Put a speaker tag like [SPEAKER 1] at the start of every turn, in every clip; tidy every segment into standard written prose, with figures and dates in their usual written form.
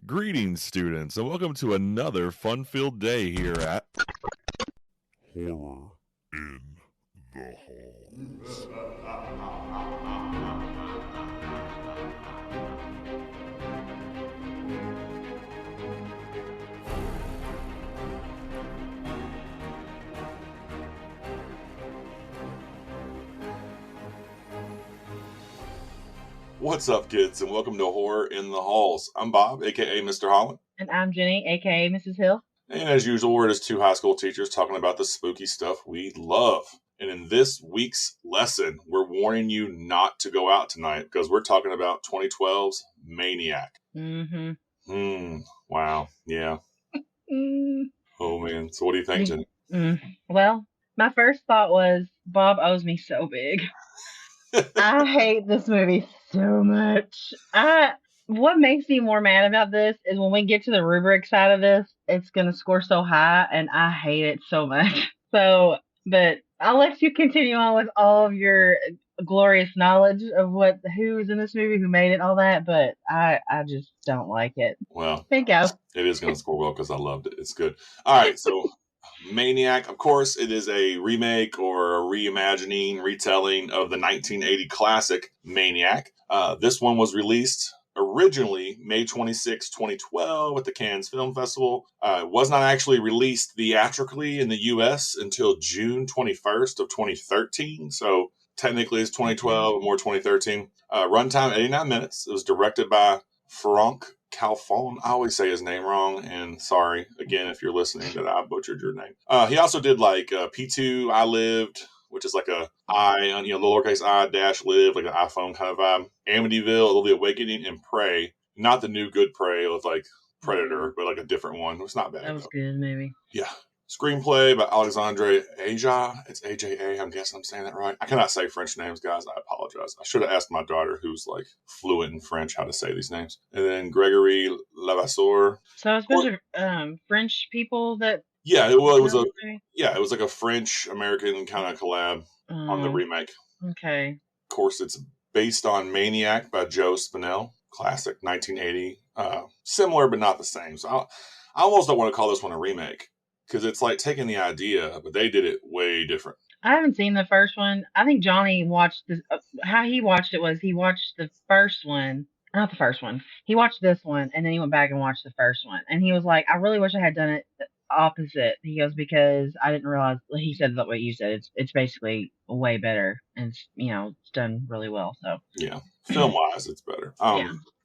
[SPEAKER 1] Greetings, students, and welcome to another fun-filled day here at
[SPEAKER 2] Horror in the Halls.
[SPEAKER 1] What's up, kids, and welcome to Horror in the Halls. I'm Bob, aka Mr. Holland.
[SPEAKER 3] And I'm Jenny, aka Mrs. Hill.
[SPEAKER 1] And as usual, we're just two high school teachers talking about the spooky stuff we love. And in this week's lesson, we're warning you not to go out tonight because we're talking about 2012's Maniac. Wow. Yeah. Oh, man. So what do you think, Jenny?
[SPEAKER 3] Well, my first thought was, Bob owes me so big. I hate this movie so much. What makes me more mad about this is when we get to the rubric side of this, it's going to score so high, and I hate it so much. But I'll let you continue on with all of your glorious knowledge of who was in this movie, who made it, all that, but I just don't like it.
[SPEAKER 1] Well,
[SPEAKER 3] there you go.
[SPEAKER 1] It is going to score well because I loved it. It's good. All right, so Maniac, of course, it is a remake or a reimagining, retelling of the 1980 classic Maniac. This one was released originally May 26, 2012 at the Cannes Film Festival. It was not actually released theatrically in the U.S. until June 21st of 2013. So technically it's 2012 or more 2013. Runtime 89 minutes. It was directed by Franck Calfon. I always say his name wrong, and sorry again if you're listening that I butchered your name. He also did like P2, I Lived, which is like a lowercase I dash live, like an iPhone kind of vibe. Amityville, The Awakening, and Prey. Not the new good Prey with like Predator, but like a different one. It's not bad.
[SPEAKER 3] That was good, maybe.
[SPEAKER 1] Yeah. Screenplay by Alexandre Aja. It's AJA. I'm guessing I'm saying that right. I cannot say French names, guys. I apologize. I should have asked my daughter, who's like fluent in French, how to say these names. And then Gregory Levasseur.
[SPEAKER 3] So it's a bunch of French people that.
[SPEAKER 1] Yeah, it was like a French American kind of collab on the remake.
[SPEAKER 3] Okay.
[SPEAKER 1] Of course, it's based on Maniac by Joe Spinell, classic 1980. Similar but not the same. So I almost don't want to call this one a remake. Because it's like taking the idea, but they did it way different.
[SPEAKER 3] I haven't seen the first one. I think Johnny watched this. How he watched it was he watched the first one. Not the first one. He watched this one, and then he went back and watched the first one. And he was like, I really wish I had done it opposite. He goes, because I didn't realize, he said that what you said. It's basically way better. And it's done really well. So
[SPEAKER 1] yeah. Film-wise, it's better.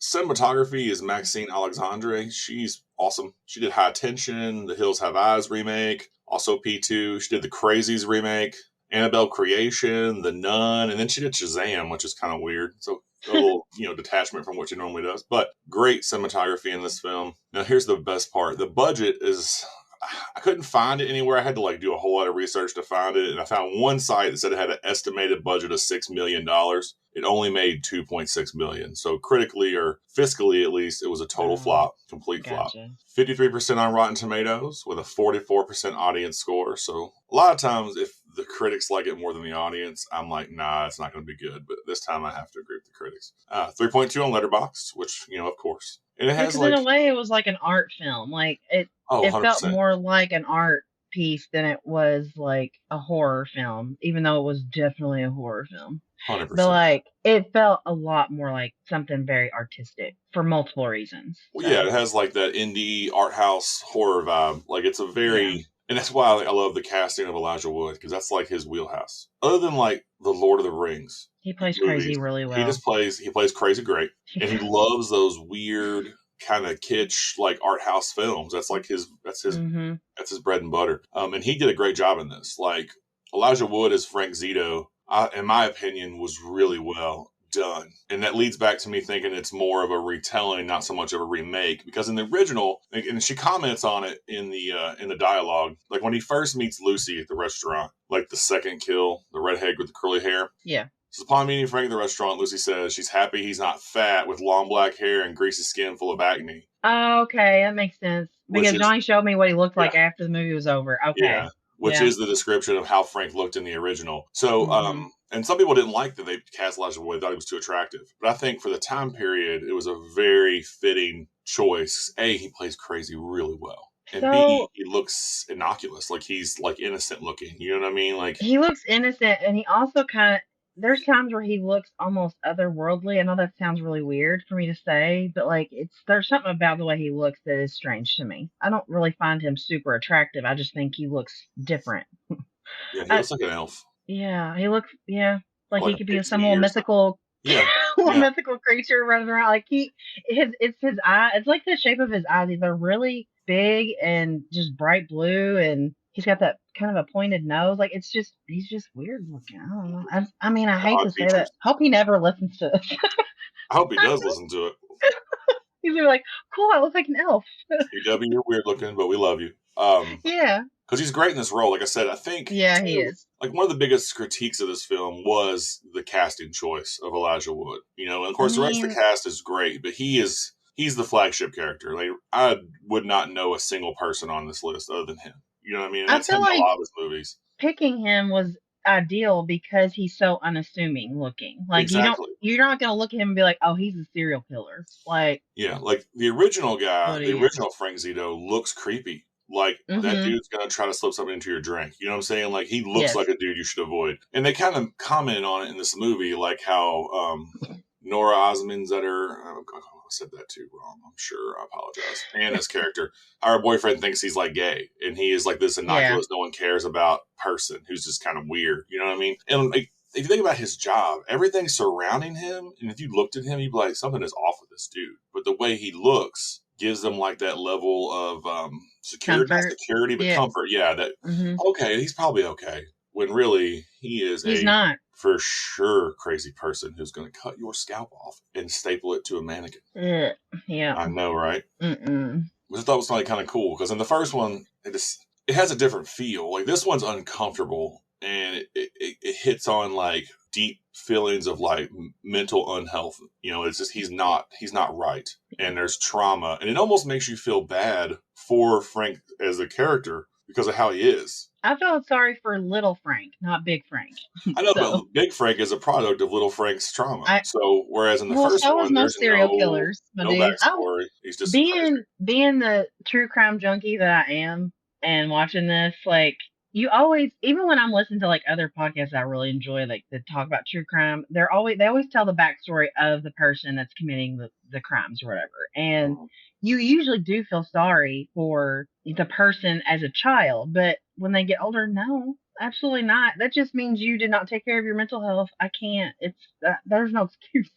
[SPEAKER 1] Cinematography is Maxine Alexandre. She's awesome. She did High Tension, The Hills Have Eyes remake, also P2. She did The Crazies remake, Annabelle Creation, The Nun, and then she did Shazam, which is kind of weird. So a little, detachment from what she normally does. But great cinematography in this film. Now, here's the best part. The budget is... I couldn't find it anywhere. I had to do a whole lot of research to find it. And I found one site that said it had an estimated budget of $6 million. It only made $2.6 million. So critically or fiscally, at least, it was a total flop, complete flop. 53% on Rotten Tomatoes with a 44% audience score. So a lot of times if the critics like it more than the audience, I'm like, nah, it's not going to be good. But this time I have to agree with the critics. 3.2 on Letterboxd, which, of course. And it has
[SPEAKER 3] in a way, it was like an art film. Like it felt more like an art piece than it was like a horror film, even though it was definitely a horror film.
[SPEAKER 1] 100%.
[SPEAKER 3] But it felt a lot more like something very artistic for multiple reasons.
[SPEAKER 1] Well, yeah, it has that indie art house horror vibe. It's a very, and that's why I love the casting of Elijah Wood, because that's his wheelhouse. Other than the Lord of the Rings.
[SPEAKER 3] He plays crazy really well.
[SPEAKER 1] He plays crazy great. And he loves those weird kind of kitsch art house films. That's his bread and butter. And he did a great job in this. Elijah Wood as Frank Zito, in my opinion, was really well done. And that leads back to me thinking it's more of a retelling, not so much of a remake, because in the original, and she comments on it in the dialogue, when he first meets Lucy at the restaurant, the second kill, the redhead with the curly hair.
[SPEAKER 3] Yeah.
[SPEAKER 1] So upon meeting Frank at the restaurant, Lucy says she's happy he's not fat with long black hair and greasy skin full of acne.
[SPEAKER 3] Oh, okay. That makes sense. Because Johnny showed me what he looked like after the movie was over. Okay.
[SPEAKER 1] Yeah. Which is the description of how Frank looked in the original. So, and some people didn't like that they cast Elijah Wood, thought he was too attractive. But I think for the time period, it was a very fitting choice. A, he plays crazy really well. And B,
[SPEAKER 3] So
[SPEAKER 1] he looks innocuous, like he's like innocent looking. You know what I mean? Like
[SPEAKER 3] he looks innocent, and he also kind of. There's times where he looks almost otherworldly. I know that sounds really weird for me to say, but like there's something about the way he looks that is strange to me. I don't really find him super attractive. I just think he looks different.
[SPEAKER 1] yeah, he
[SPEAKER 3] I,
[SPEAKER 1] looks like an elf.
[SPEAKER 3] yeah, he looks like
[SPEAKER 1] Or like
[SPEAKER 3] he
[SPEAKER 1] a
[SPEAKER 3] could be some
[SPEAKER 1] pixie
[SPEAKER 3] little
[SPEAKER 1] or something.
[SPEAKER 3] mythical
[SPEAKER 1] Yeah.
[SPEAKER 3] little
[SPEAKER 1] Yeah.
[SPEAKER 3] mythical creature running around. Like it's his eye. It's like the shape of his eyes. They're really big and just bright blue, and he's got that kind of a pointed nose. Like he's just weird looking. I don't know. I mean, I hate
[SPEAKER 1] Odd
[SPEAKER 3] to say that.
[SPEAKER 1] features.
[SPEAKER 3] Hope he never listens to this.
[SPEAKER 1] I hope he does listen to it.
[SPEAKER 3] He's gonna be like, cool. I look like an elf.
[SPEAKER 1] CW, you're weird looking, but we love you.
[SPEAKER 3] Yeah.
[SPEAKER 1] Because he's great in this role. Like I said, I think
[SPEAKER 3] Yeah, he
[SPEAKER 1] too,
[SPEAKER 3] is.
[SPEAKER 1] like one of the biggest critiques of this film was the casting choice of Elijah Wood. You know, and of
[SPEAKER 3] I
[SPEAKER 1] course the rest of the
[SPEAKER 3] mean,
[SPEAKER 1] cast is great, but he's the flagship character. Like I would not know a single person on this list other than him. You know what I mean? And
[SPEAKER 3] I
[SPEAKER 1] that's him
[SPEAKER 3] feel
[SPEAKER 1] in a
[SPEAKER 3] like
[SPEAKER 1] lot of his movies.
[SPEAKER 3] picking him was ideal because he's so unassuming looking. Like
[SPEAKER 1] Exactly.
[SPEAKER 3] you're not gonna look at him and be like, oh, he's a serial killer. Like,
[SPEAKER 1] Yeah, like the original guy,
[SPEAKER 3] but
[SPEAKER 1] the
[SPEAKER 3] he is.
[SPEAKER 1] original Frank Zito looks creepy. Like that
[SPEAKER 3] Mm-hmm.
[SPEAKER 1] dude's gonna try to slip something into your drink. You know what I'm saying? Like he looks
[SPEAKER 3] Yes.
[SPEAKER 1] like a dude you should avoid. And they kind of commented on it in this movie, like how Nora Osmondzetter, I said that too wrong. I'm sure. I apologize. Anna's character, our boyfriend thinks he's like gay, and he is like this innocuous, no one cares about person who's just kind of weird. You know what I mean? And like, if you think about his job, everything surrounding him, and if you looked at him, you'd be like, something is off with this dude. But the way he looks gives them like that level of security, not security, but comfort. Yeah, that okay, he's probably okay. When really he's
[SPEAKER 3] not.
[SPEAKER 1] For sure crazy person who's going to cut your scalp off and staple it to a mannequin.
[SPEAKER 3] Yeah,
[SPEAKER 1] I know, right?
[SPEAKER 3] Mm-mm.
[SPEAKER 1] Which I thought was kind of cool because in the first one, it has a different feel. Like this one's uncomfortable and it hits on like deep feelings of like mental unhealth. You know, it's just he's not right, and there's trauma, and it almost makes you feel bad for Frank as a character because of how he is.
[SPEAKER 3] I felt sorry for Little Frank, not Big Frank.
[SPEAKER 1] I know, but Big Frank is a product of Little Frank's trauma. So, whereas in the first
[SPEAKER 3] so
[SPEAKER 1] one,
[SPEAKER 3] was most serial killers,
[SPEAKER 1] no backstory. He's just
[SPEAKER 3] being the true crime junkie that I am, and watching this, like you always, even when I'm listening to like other podcasts I really enjoy, like that talk about true crime, they always tell the backstory of the person that's committing the crimes or whatever, and you usually do feel sorry for the person as a child, but when they get older, no, absolutely not. That just means you did not take care of your mental health. I can't. There's no excuse.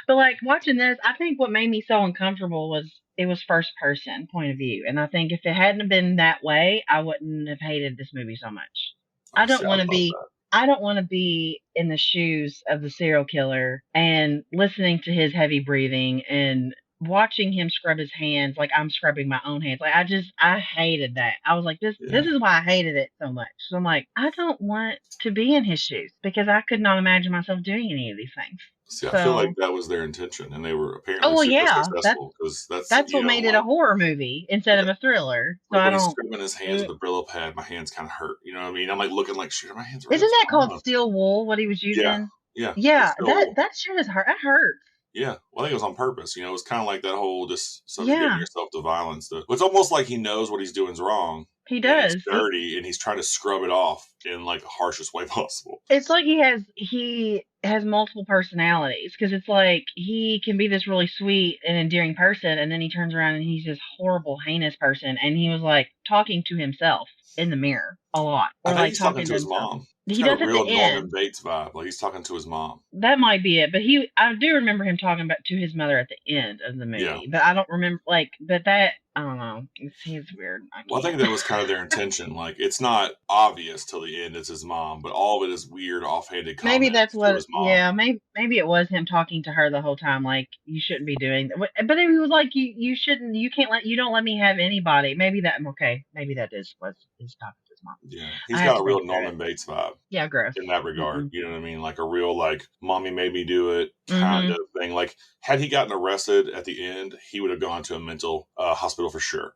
[SPEAKER 3] But like watching this, I think what made me so uncomfortable was it was first person point of view, and I think if it hadn't been that way, I wouldn't have hated this movie so much. I don't want to be in the shoes of the serial killer and listening to his heavy breathing and watching him scrub his hands like I'm scrubbing my own hands. Like I hated that. I was like, this is why I hated it so much. So I'm like, I don't want to be in his shoes because I could not imagine myself doing any of these things.
[SPEAKER 1] See, I feel like that was their intention, and they were apparently super successful because that's
[SPEAKER 3] what made it a horror movie instead of a thriller. So
[SPEAKER 1] when he's scrubbing his hands with the Brillo pad, my hands kind of hurt. You know what I mean? I'm like looking like, shit, my hands are.
[SPEAKER 3] Isn't that called steel wool? What he was using?
[SPEAKER 1] Yeah.
[SPEAKER 3] That shit is hurt. That hurts.
[SPEAKER 1] Yeah, well, I think it was on purpose. You know, it was kind of like that whole just subjugating yourself to violence. It's almost like he knows what he's doing is wrong.
[SPEAKER 3] He does.
[SPEAKER 1] It's dirty, and he's trying to scrub it off in like the harshest way possible.
[SPEAKER 3] It's like he has multiple personalities because it's like he can be this really sweet and endearing person, and then he turns around and he's this horrible, heinous person. And he was like talking to himself in the mirror a lot,
[SPEAKER 1] or like he's talking to his mom. He does a real Norman Bates vibe, like he's talking to his mom.
[SPEAKER 3] That might be it, but I do remember him talking about to his mother at the end of the movie, but I don't remember but that I don't know. He's weird.
[SPEAKER 1] I think that was kind of their intention. Like it's not obvious till the end it's his mom, but all of it is weird, offhanded comments.
[SPEAKER 3] Maybe that's what. His mom. Yeah, maybe it was him talking to her the whole time. Like you shouldn't be doing that. But he was like, you shouldn't. You can't you don't let me have anybody. Maybe that okay. Maybe that was his talking. Mom.
[SPEAKER 1] Yeah, he's got a real Norman Bates vibe.
[SPEAKER 3] Yeah, gross.
[SPEAKER 1] In that regard, you know what I mean? Like a real, like, mommy made me do it kind of thing. Like, had he gotten arrested at the end, he would have gone to a mental hospital for sure.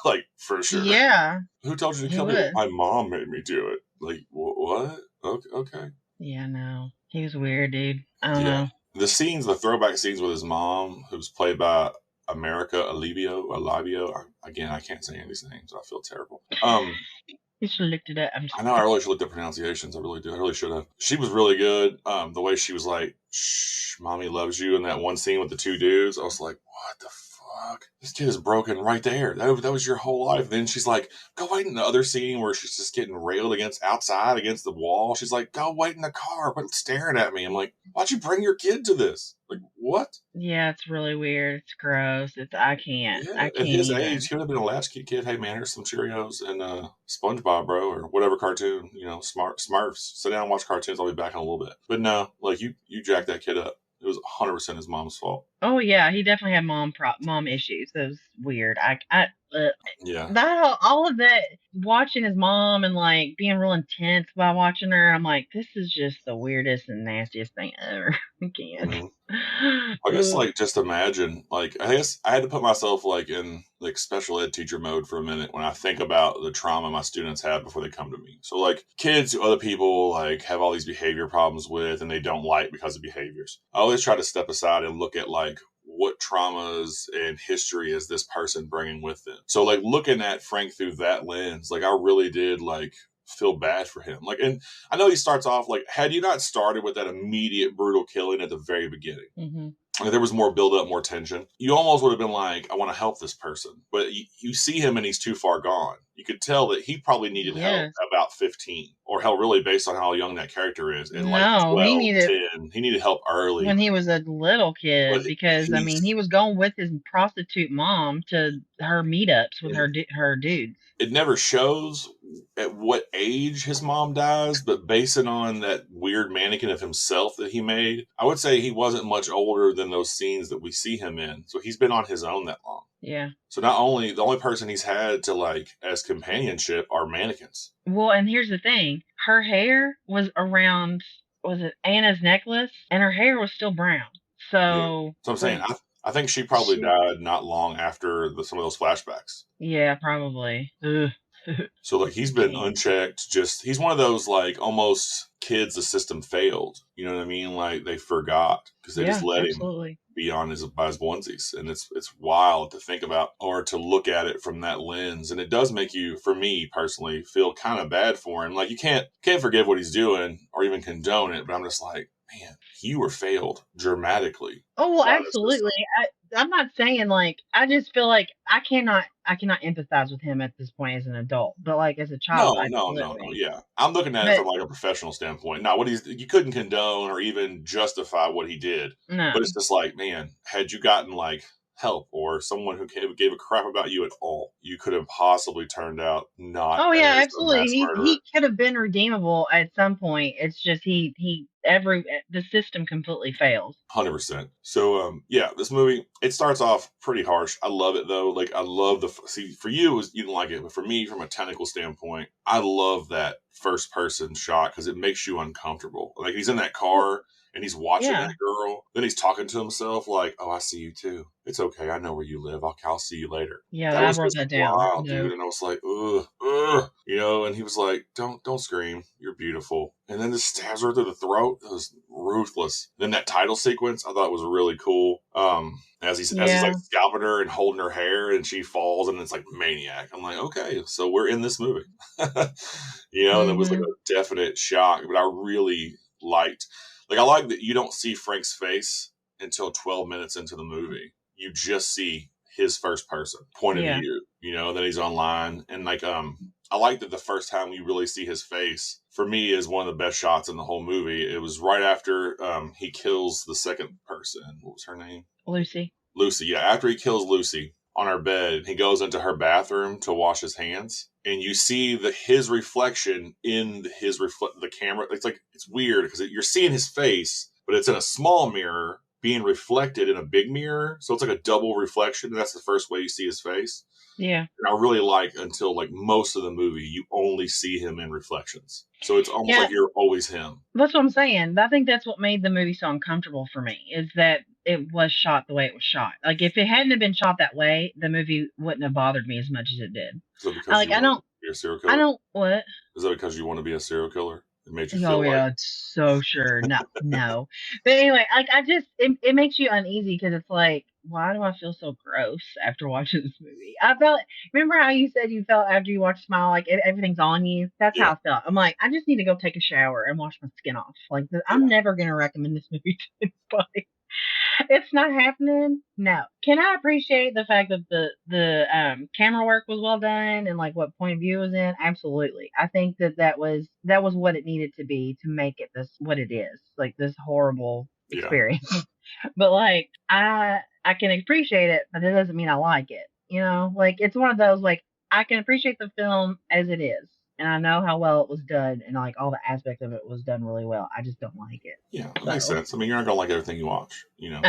[SPEAKER 1] Like, for sure.
[SPEAKER 3] Yeah.
[SPEAKER 1] Who told you to kill me? My mom made me do it. Like, what? Okay.
[SPEAKER 3] Yeah, no. He was weird, dude. I don't know.
[SPEAKER 1] The throwback scenes with his mom, who's played by Alivio. Again, I can't say any of these names. I feel terrible.
[SPEAKER 3] You should have looked it up.
[SPEAKER 1] I know I really should look at pronunciations. I really do. I really should have. She was really good. The way she was like, "Shh, mommy loves you," in that one scene with the two dudes. I was like, "What the fuck? This kid is broken right there. That was your whole life." And then she's like, "Go wait in the other scene where she's just getting railed outside against the wall." She's like, "Go wait in the car. Quit staring at me." I'm like, "Why'd you bring your kid to this? Like, what?"
[SPEAKER 3] Yeah, it's really weird. It's gross. I can't.
[SPEAKER 1] Yeah,
[SPEAKER 3] I
[SPEAKER 1] at
[SPEAKER 3] can't
[SPEAKER 1] his
[SPEAKER 3] even.
[SPEAKER 1] age, he would have been a latchkey kid. Hey man, here's some Cheerios and SpongeBob, bro, or whatever cartoon. Smurfs. Sit down and watch cartoons. I'll be back in a little bit. But no, like you jacked that kid up. It was 100% his mom's fault.
[SPEAKER 3] Oh yeah, he definitely had mom issues. It was weird.
[SPEAKER 1] Yeah.
[SPEAKER 3] That all of that, watching his mom and like being real intense by watching her, I'm like, this is just the weirdest and nastiest thing ever. I can't.
[SPEAKER 1] Mm-hmm. I guess like just imagine, like I guess I had to put myself like in like special ed teacher mode for a minute when I think about the trauma my students have before they come to me. So like kids who other people like have all these behavior problems with and they don't like because of behaviors. I always try to step aside and look at like what traumas and history is this person bringing with them. So like looking at Frank through that lens, like I really did like feel bad for him. Like, and I know he starts off like, had you not started with that immediate brutal killing at the very beginning, like there was more build up, more tension, you almost would have been like, I want to help this person. But you see him and he's too far gone. You could tell that he probably needed help about 15, or hell, really based on how young that character is. At like 12, he needed 10. He needed help early.
[SPEAKER 3] When he was a little kid, because I mean, he was going with his prostitute mom to her meetups with her dudes.
[SPEAKER 1] It never shows at what age his mom dies, but basing on that weird mannequin of himself that he made, I would say he wasn't much older than those scenes that we see him in. So he's been on his own that long.
[SPEAKER 3] Yeah.
[SPEAKER 1] So the only person he's had to like as companionship are mannequins.
[SPEAKER 3] Well, and here's the thing. Her hair was around, was it Anna's necklace? And her hair was still brown. So,
[SPEAKER 1] yeah. So I'm saying, I think she probably died not long after some of those flashbacks.
[SPEAKER 3] Yeah, probably.
[SPEAKER 1] So like he's been unchecked. He's one of those like almost kids the system failed. You know what I mean? Like they forgot because they just let him be on by his onesies, and it's wild to think about or to look at it from that lens. And it does make you, for me personally, feel kind of bad for him. Like you can't forgive what he's doing or even condone it, but I'm just like, man, you were failed dramatically.
[SPEAKER 3] Oh, well, absolutely. I'm not saying like, I just feel like I cannot empathize with him at this point as an adult, but like as a child,
[SPEAKER 1] no. Yeah, I'm looking at it from like a professional standpoint. Not what you couldn't condone or even justify what he did.
[SPEAKER 3] No.
[SPEAKER 1] But it's just like, man, had you gotten like help or someone who gave a crap about you at all, you could have possibly turned out not.
[SPEAKER 3] Oh yeah, absolutely. He could have been redeemable at some point. It's just the system completely fails.
[SPEAKER 1] 100%. So yeah, this movie, it starts off pretty harsh. I love it though. Like I love for you you didn't like it, but for me, from a technical standpoint, I love that first person shot because it makes you uncomfortable. Like he's in that car and he's watching that girl. Then he's talking to himself like, "Oh, I see you too. It's okay. I know where you live. I'll see you later."
[SPEAKER 3] Yeah, I wrote that down.
[SPEAKER 1] Wild, dude. And I was like, ugh, you know. And he was like, "Don't scream. You're beautiful." And then just stabs her through the throat. It was ruthless. Then that title sequence, I thought was really cool. As he's like scalping her and holding her hair, and she falls, and it's like Maniac. I'm like, okay, so we're in this movie, you know. And it was like a definite shock, but I really liked. Like, I like that you don't see Frank's face until 12 minutes into the movie. You just see his first person point of view, you know, then he's online. And like, I like that the first time you really see his face, for me, is one of the best shots in the whole movie. It was right after he kills the second person. What was her name?
[SPEAKER 3] Lucy,
[SPEAKER 1] yeah. After he kills Lucy on her bed, he goes into her bathroom to wash his hands. And you see his reflection in the camera. It's weird because you're seeing his face, but it's in a small mirror being reflected in a big mirror. So it's like a double reflection. And that's the first way you see his face.
[SPEAKER 3] Yeah.
[SPEAKER 1] And I really like until like most of the movie, you only see him in reflections. So it's almost like you're always him.
[SPEAKER 3] That's what I'm saying. I think that's what made the movie so uncomfortable for me, is that it was shot the way it was shot. Like if it hadn't have been shot that way, the movie wouldn't have bothered me as much as it did.
[SPEAKER 1] Is that because you want to be a serial killer?
[SPEAKER 3] I don't, what?
[SPEAKER 1] Is that because you want to be a serial killer? It made you feel
[SPEAKER 3] oh yeah, so sure. No. But anyway, like it makes you uneasy because it's like why do I feel so gross after watching this movie? Remember how you said you felt after you watched Smile, like everything's on you? That's how I felt. I'm like, I just need to go take a shower and wash my skin off. Like, I'm never going to recommend this movie to anybody. It's not happening. No. Can I appreciate the fact that the camera work was well done and like what point of view was in? Absolutely. I think that was what it needed to be to make it what it is, like this horrible experience. But like I can appreciate it, but it doesn't mean I like it. You know, like it's one of those like I can appreciate the film as it is. And I know how well it was done, and like all the aspects of it was done really well. I just don't like it.
[SPEAKER 1] Yeah, that makes sense. I mean, you're not gonna like everything you watch, you know.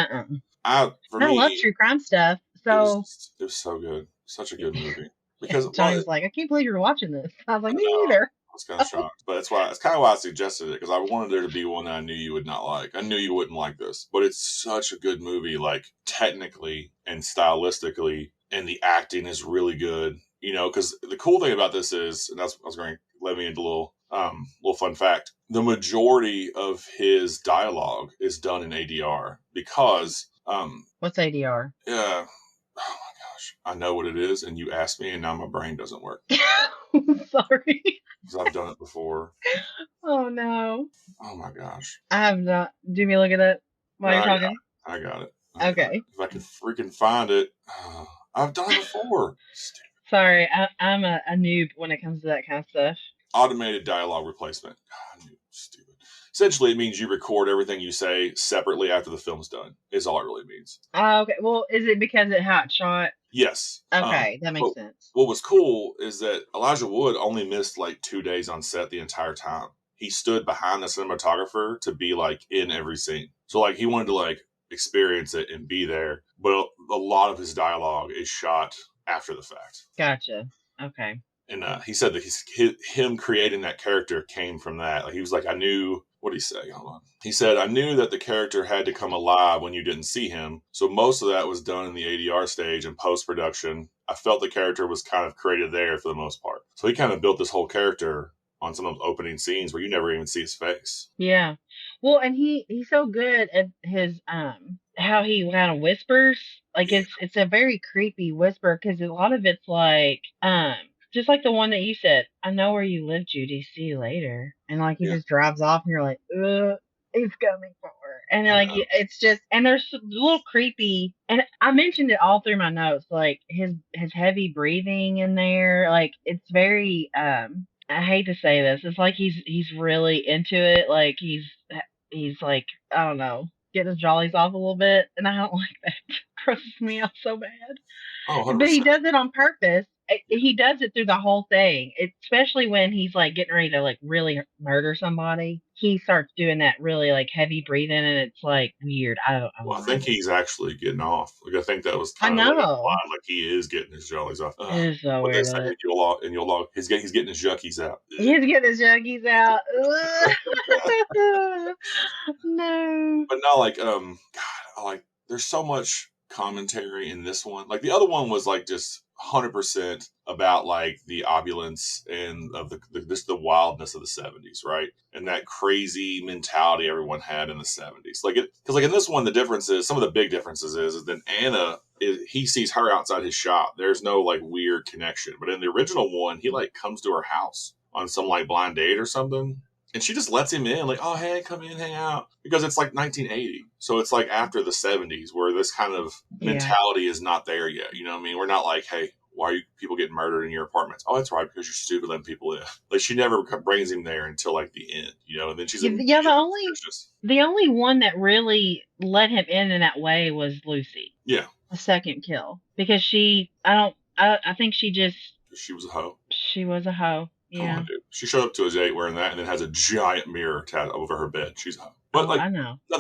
[SPEAKER 3] I love true crime stuff, so
[SPEAKER 1] it was so good, such a good movie. Because
[SPEAKER 3] Johnny was like, "I can't believe you're watching this." I was like, "Me neither."
[SPEAKER 1] I was kind of shocked, but it's kind of why I suggested it, because I wanted there to be one that I knew you would not like. I knew you wouldn't like this, but it's such a good movie, like technically and stylistically, and the acting is really good. You know, because the cool thing about this is, and that's I was going to let me into a little fun fact. The majority of his dialogue is done in ADR because
[SPEAKER 3] what's ADR?
[SPEAKER 1] Yeah. Oh my gosh, I know what it is, and you asked me, and now my brain doesn't work.
[SPEAKER 3] Sorry.
[SPEAKER 1] Because I've done it before.
[SPEAKER 3] Oh no.
[SPEAKER 1] Oh my gosh.
[SPEAKER 3] I have not. Do me look at it while you're talking?
[SPEAKER 1] I got it.
[SPEAKER 3] Okay.
[SPEAKER 1] If I can freaking find it. I've done it before.
[SPEAKER 3] Sorry, I'm a noob when it comes to that kind of stuff.
[SPEAKER 1] Automated dialogue replacement. God, I knew it was stupid. Essentially, it means you record everything you say separately after the film's done, is all it really means.
[SPEAKER 3] Oh, okay. Well, is it because it hot shot?
[SPEAKER 1] Yes.
[SPEAKER 3] Okay, that makes sense.
[SPEAKER 1] What was cool is that Elijah Wood only missed like 2 days on set the entire time. He stood behind the cinematographer to be like in every scene. So like he wanted to like experience it and be there. But a lot of his dialogue is shot after the fact.
[SPEAKER 3] Gotcha. Okay.
[SPEAKER 1] And he said that him creating that character came from that. Like he was like, I knew, what did he say? Hold on. He said, I knew that the character had to come alive when you didn't see him. So most of that was done in the ADR stage and post-production. I felt the character was kind of created there for the most part. So he kind of built this whole character on some of those opening scenes where you never even see his face.
[SPEAKER 3] Yeah. Well, and he's so good at his how he kind of whispers. Like it's a very creepy whisper, because a lot of it's like just like the one that you said, I know where you live, Judy, see you later. And like he just drives off and you're like, he's coming for her. And like it's just, and there's a little creepy, and I mentioned it all through my notes, like his heavy breathing in there, like it's very I hate to say this, it's like he's really into it, like he's like, I don't know, getting his jollies off a little bit, and I don't like that. It grosses me out so bad. Oh, 100%. But he does it on purpose. He does it through the whole thing, especially when he's like getting ready to like really murder somebody. He starts doing that really like heavy breathing, and it's like weird. I
[SPEAKER 1] think he's actually getting off. Like I think that was
[SPEAKER 3] kind of
[SPEAKER 1] like he is getting his jollies off.
[SPEAKER 3] It is so weird.
[SPEAKER 1] He's getting his juckies out.
[SPEAKER 3] He's getting his juckies out. No.
[SPEAKER 1] But not like God, there's so much commentary in this one. Like the other one was like just 100% about like the opulence and of the wildness of the 70s, right? And that crazy mentality everyone had in the 70s. Like because like in this one, the difference is, some of the big differences is that Anna, he sees her outside his shop. There's no like weird connection. But in the original one, he like comes to her house on some like blind date or something. And she just lets him in, like, oh, hey, come in, hang out. Because it's like 1980. So it's like after the 70s, where this kind of mentality is not there yet. You know what I mean? We're not like, hey, why are you people getting murdered in your apartments? Oh, that's right, because you're stupid letting people in. Like, she never brings him there until like the end, you know? And then she's like,
[SPEAKER 3] the only one that really let him in that way was Lucy.
[SPEAKER 1] Yeah.
[SPEAKER 3] The second kill. Because I think she
[SPEAKER 1] was a hoe.
[SPEAKER 3] She was a hoe. Yeah.
[SPEAKER 1] On, dude. She showed up to his date wearing that, and then has a giant mirror tattooed over her bed. She's a hoe. But like,
[SPEAKER 3] I know.
[SPEAKER 1] Not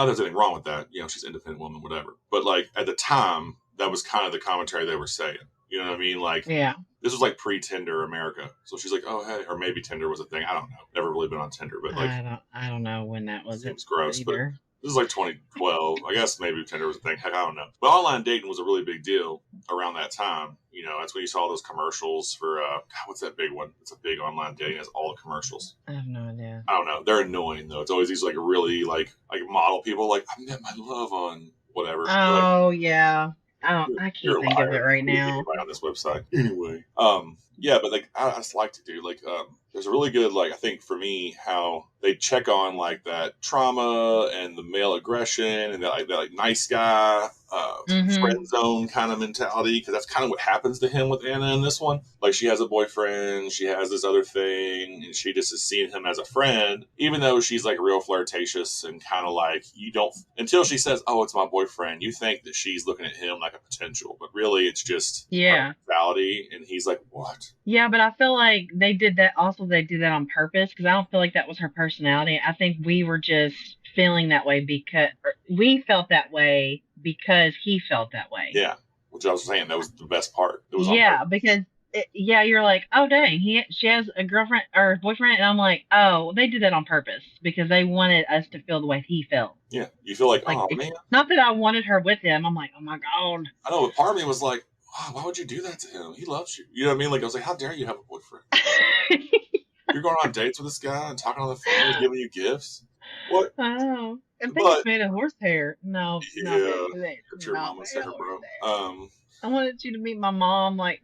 [SPEAKER 1] there's anything wrong with that. You know, she's an independent woman, whatever. But like at the time, that was kind of the commentary they were saying. You know what I mean? Like, this was like pre-Tinder America. So she's like, oh hey, or maybe Tinder was a thing. I don't know. Never really been on Tinder, but like,
[SPEAKER 3] I don't know when that was.
[SPEAKER 1] It was gross, either. But this is like 2012. I guess maybe Tinder was a thing. Heck, I don't know. But online dating was a really big deal around that time. You know, that's when you saw those commercials for, what's that big one? It's a big online dating. It has all the commercials.
[SPEAKER 3] I have no idea.
[SPEAKER 1] I don't know. They're annoying, though. It's always these, like, really, like model people. Like, I met my love on whatever.
[SPEAKER 3] Oh, yeah. I
[SPEAKER 1] You're
[SPEAKER 3] can't
[SPEAKER 1] a
[SPEAKER 3] think of it
[SPEAKER 1] liar.
[SPEAKER 3] right
[SPEAKER 1] You can
[SPEAKER 3] now.
[SPEAKER 1] anybody on this website. Anyway. Yeah, but like I just like to do like there's a really good like I think for me how they check on like that trauma and the male aggression and that like nice guy
[SPEAKER 3] Mm-hmm.
[SPEAKER 1] friend zone kind of mentality because that's kind of what happens to him with Anna in this one. Like she has a boyfriend, she has this other thing, and she just is seeing him as a friend, even though she's like real flirtatious and kind of like you don't until she says, "Oh, it's my boyfriend." You think that she's looking at him like a potential, but really it's just her
[SPEAKER 3] Yeah.
[SPEAKER 1] mentality, and he's like, "What?"
[SPEAKER 3] Yeah, but I feel like they did that on purpose because I don't feel like that was her personality. I think we were just feeling that way because we felt that way because he felt that way.
[SPEAKER 1] Yeah, which I was saying that was the best part. It was on
[SPEAKER 3] Yeah,
[SPEAKER 1] purpose.
[SPEAKER 3] because you're like, oh dang, she has a girlfriend or boyfriend, and I'm like, oh, they did that on purpose because they wanted us to feel the way he felt.
[SPEAKER 1] Yeah, you feel like,
[SPEAKER 3] Like,
[SPEAKER 1] oh man.
[SPEAKER 3] not that I wanted her with him. I'm like, oh my god.
[SPEAKER 1] I know, but part of me was like, wow, why would you do that to him? He loves you. You know what I mean? Like I was like, how dare you have a boyfriend? You're going on dates with this guy and talking on the phone, he's giving you gifts. What?
[SPEAKER 3] Oh, I think
[SPEAKER 1] But
[SPEAKER 3] it's made of horsehair. No,
[SPEAKER 1] yeah,
[SPEAKER 3] it's
[SPEAKER 1] your
[SPEAKER 3] not
[SPEAKER 1] mama's
[SPEAKER 3] made
[SPEAKER 1] hair,
[SPEAKER 3] of
[SPEAKER 1] bro.
[SPEAKER 3] horsehair. I wanted you to meet my mom. Like,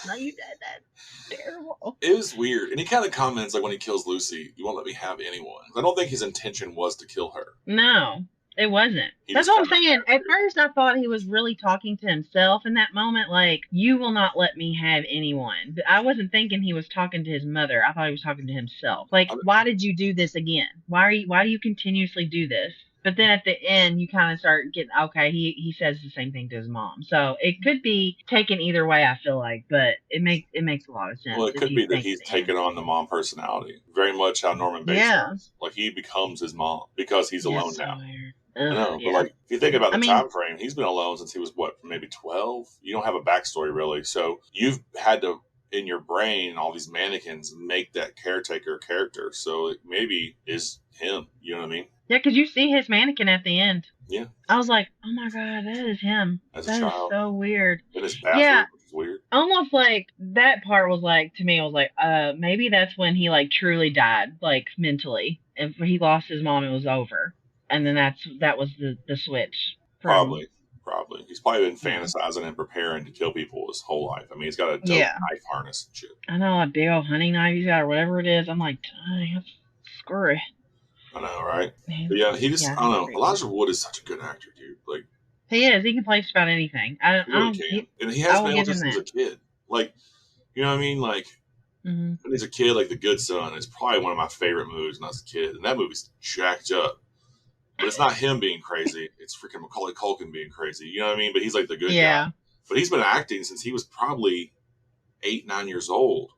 [SPEAKER 3] no, you did that. Terrible.
[SPEAKER 1] It was weird, and he kind of comments like when he kills Lucy, "You won't let me have anyone." I don't think his intention was to kill her.
[SPEAKER 3] No, it wasn't.
[SPEAKER 1] He
[SPEAKER 3] That's
[SPEAKER 1] just
[SPEAKER 3] what I'm
[SPEAKER 1] kind of
[SPEAKER 3] saying. At first, I thought he was really talking to himself in that moment. Like, you will not let me have anyone. But I wasn't thinking he was talking to his mother. I thought he was talking to himself. Like, why did you do this again? Why do you continuously do this? But then at the end, you kind of start getting, okay, he says the same thing to his mom. So it could be taken either way, I feel like, but it makes a lot of sense
[SPEAKER 1] Well, it
[SPEAKER 3] if
[SPEAKER 1] could
[SPEAKER 3] you
[SPEAKER 1] be that
[SPEAKER 3] think
[SPEAKER 1] he's
[SPEAKER 3] at the end.
[SPEAKER 1] taken on the mom personality, very much how Norman Bates
[SPEAKER 3] Yeah.
[SPEAKER 1] does. Like he becomes his mom because he's
[SPEAKER 3] Yeah,
[SPEAKER 1] alone
[SPEAKER 3] so
[SPEAKER 1] now.
[SPEAKER 3] weird.
[SPEAKER 1] I know,
[SPEAKER 3] Yeah.
[SPEAKER 1] but like if you think about
[SPEAKER 3] I
[SPEAKER 1] the
[SPEAKER 3] mean,
[SPEAKER 1] time frame, he's been alone since he was what, maybe 12. You don't have a backstory really, so you've had to in your brain all these mannequins make that caretaker character. So it maybe is him. You know what I mean?
[SPEAKER 3] yeah, because you see his mannequin at the end.
[SPEAKER 1] Yeah.
[SPEAKER 3] I was like, oh my god, that is him.
[SPEAKER 1] As a
[SPEAKER 3] That is
[SPEAKER 1] child,
[SPEAKER 3] so weird.
[SPEAKER 1] in his bathroom,
[SPEAKER 3] Yeah,
[SPEAKER 1] which is weird.
[SPEAKER 3] almost like that part was like to me. I was like, maybe that's when he like truly died, like mentally. If he lost his mom, it was over, and then that was the switch. From,
[SPEAKER 1] Probably. He's probably been fantasizing and preparing to kill people his whole life. I mean, he's got a dope knife harness and shit.
[SPEAKER 3] I know, a big old hunting knife he's got or whatever it is. I'm like, that's screwy.
[SPEAKER 1] I know, right? But yeah, he just, I don't know. Elijah Wood is such a good actor, dude. Like,
[SPEAKER 3] he is. He can play just about anything.
[SPEAKER 1] He really can. And he has been able to since a kid. Like, you know what I mean? Like, when he's a kid, like The Good Son is probably one of my favorite movies when I was a kid. And that movie's jacked up. But it's not him being crazy. It's freaking Macaulay Culkin being crazy. You know what I mean? But he's like the good guy. But he's been acting since he was probably 8, 9 years old.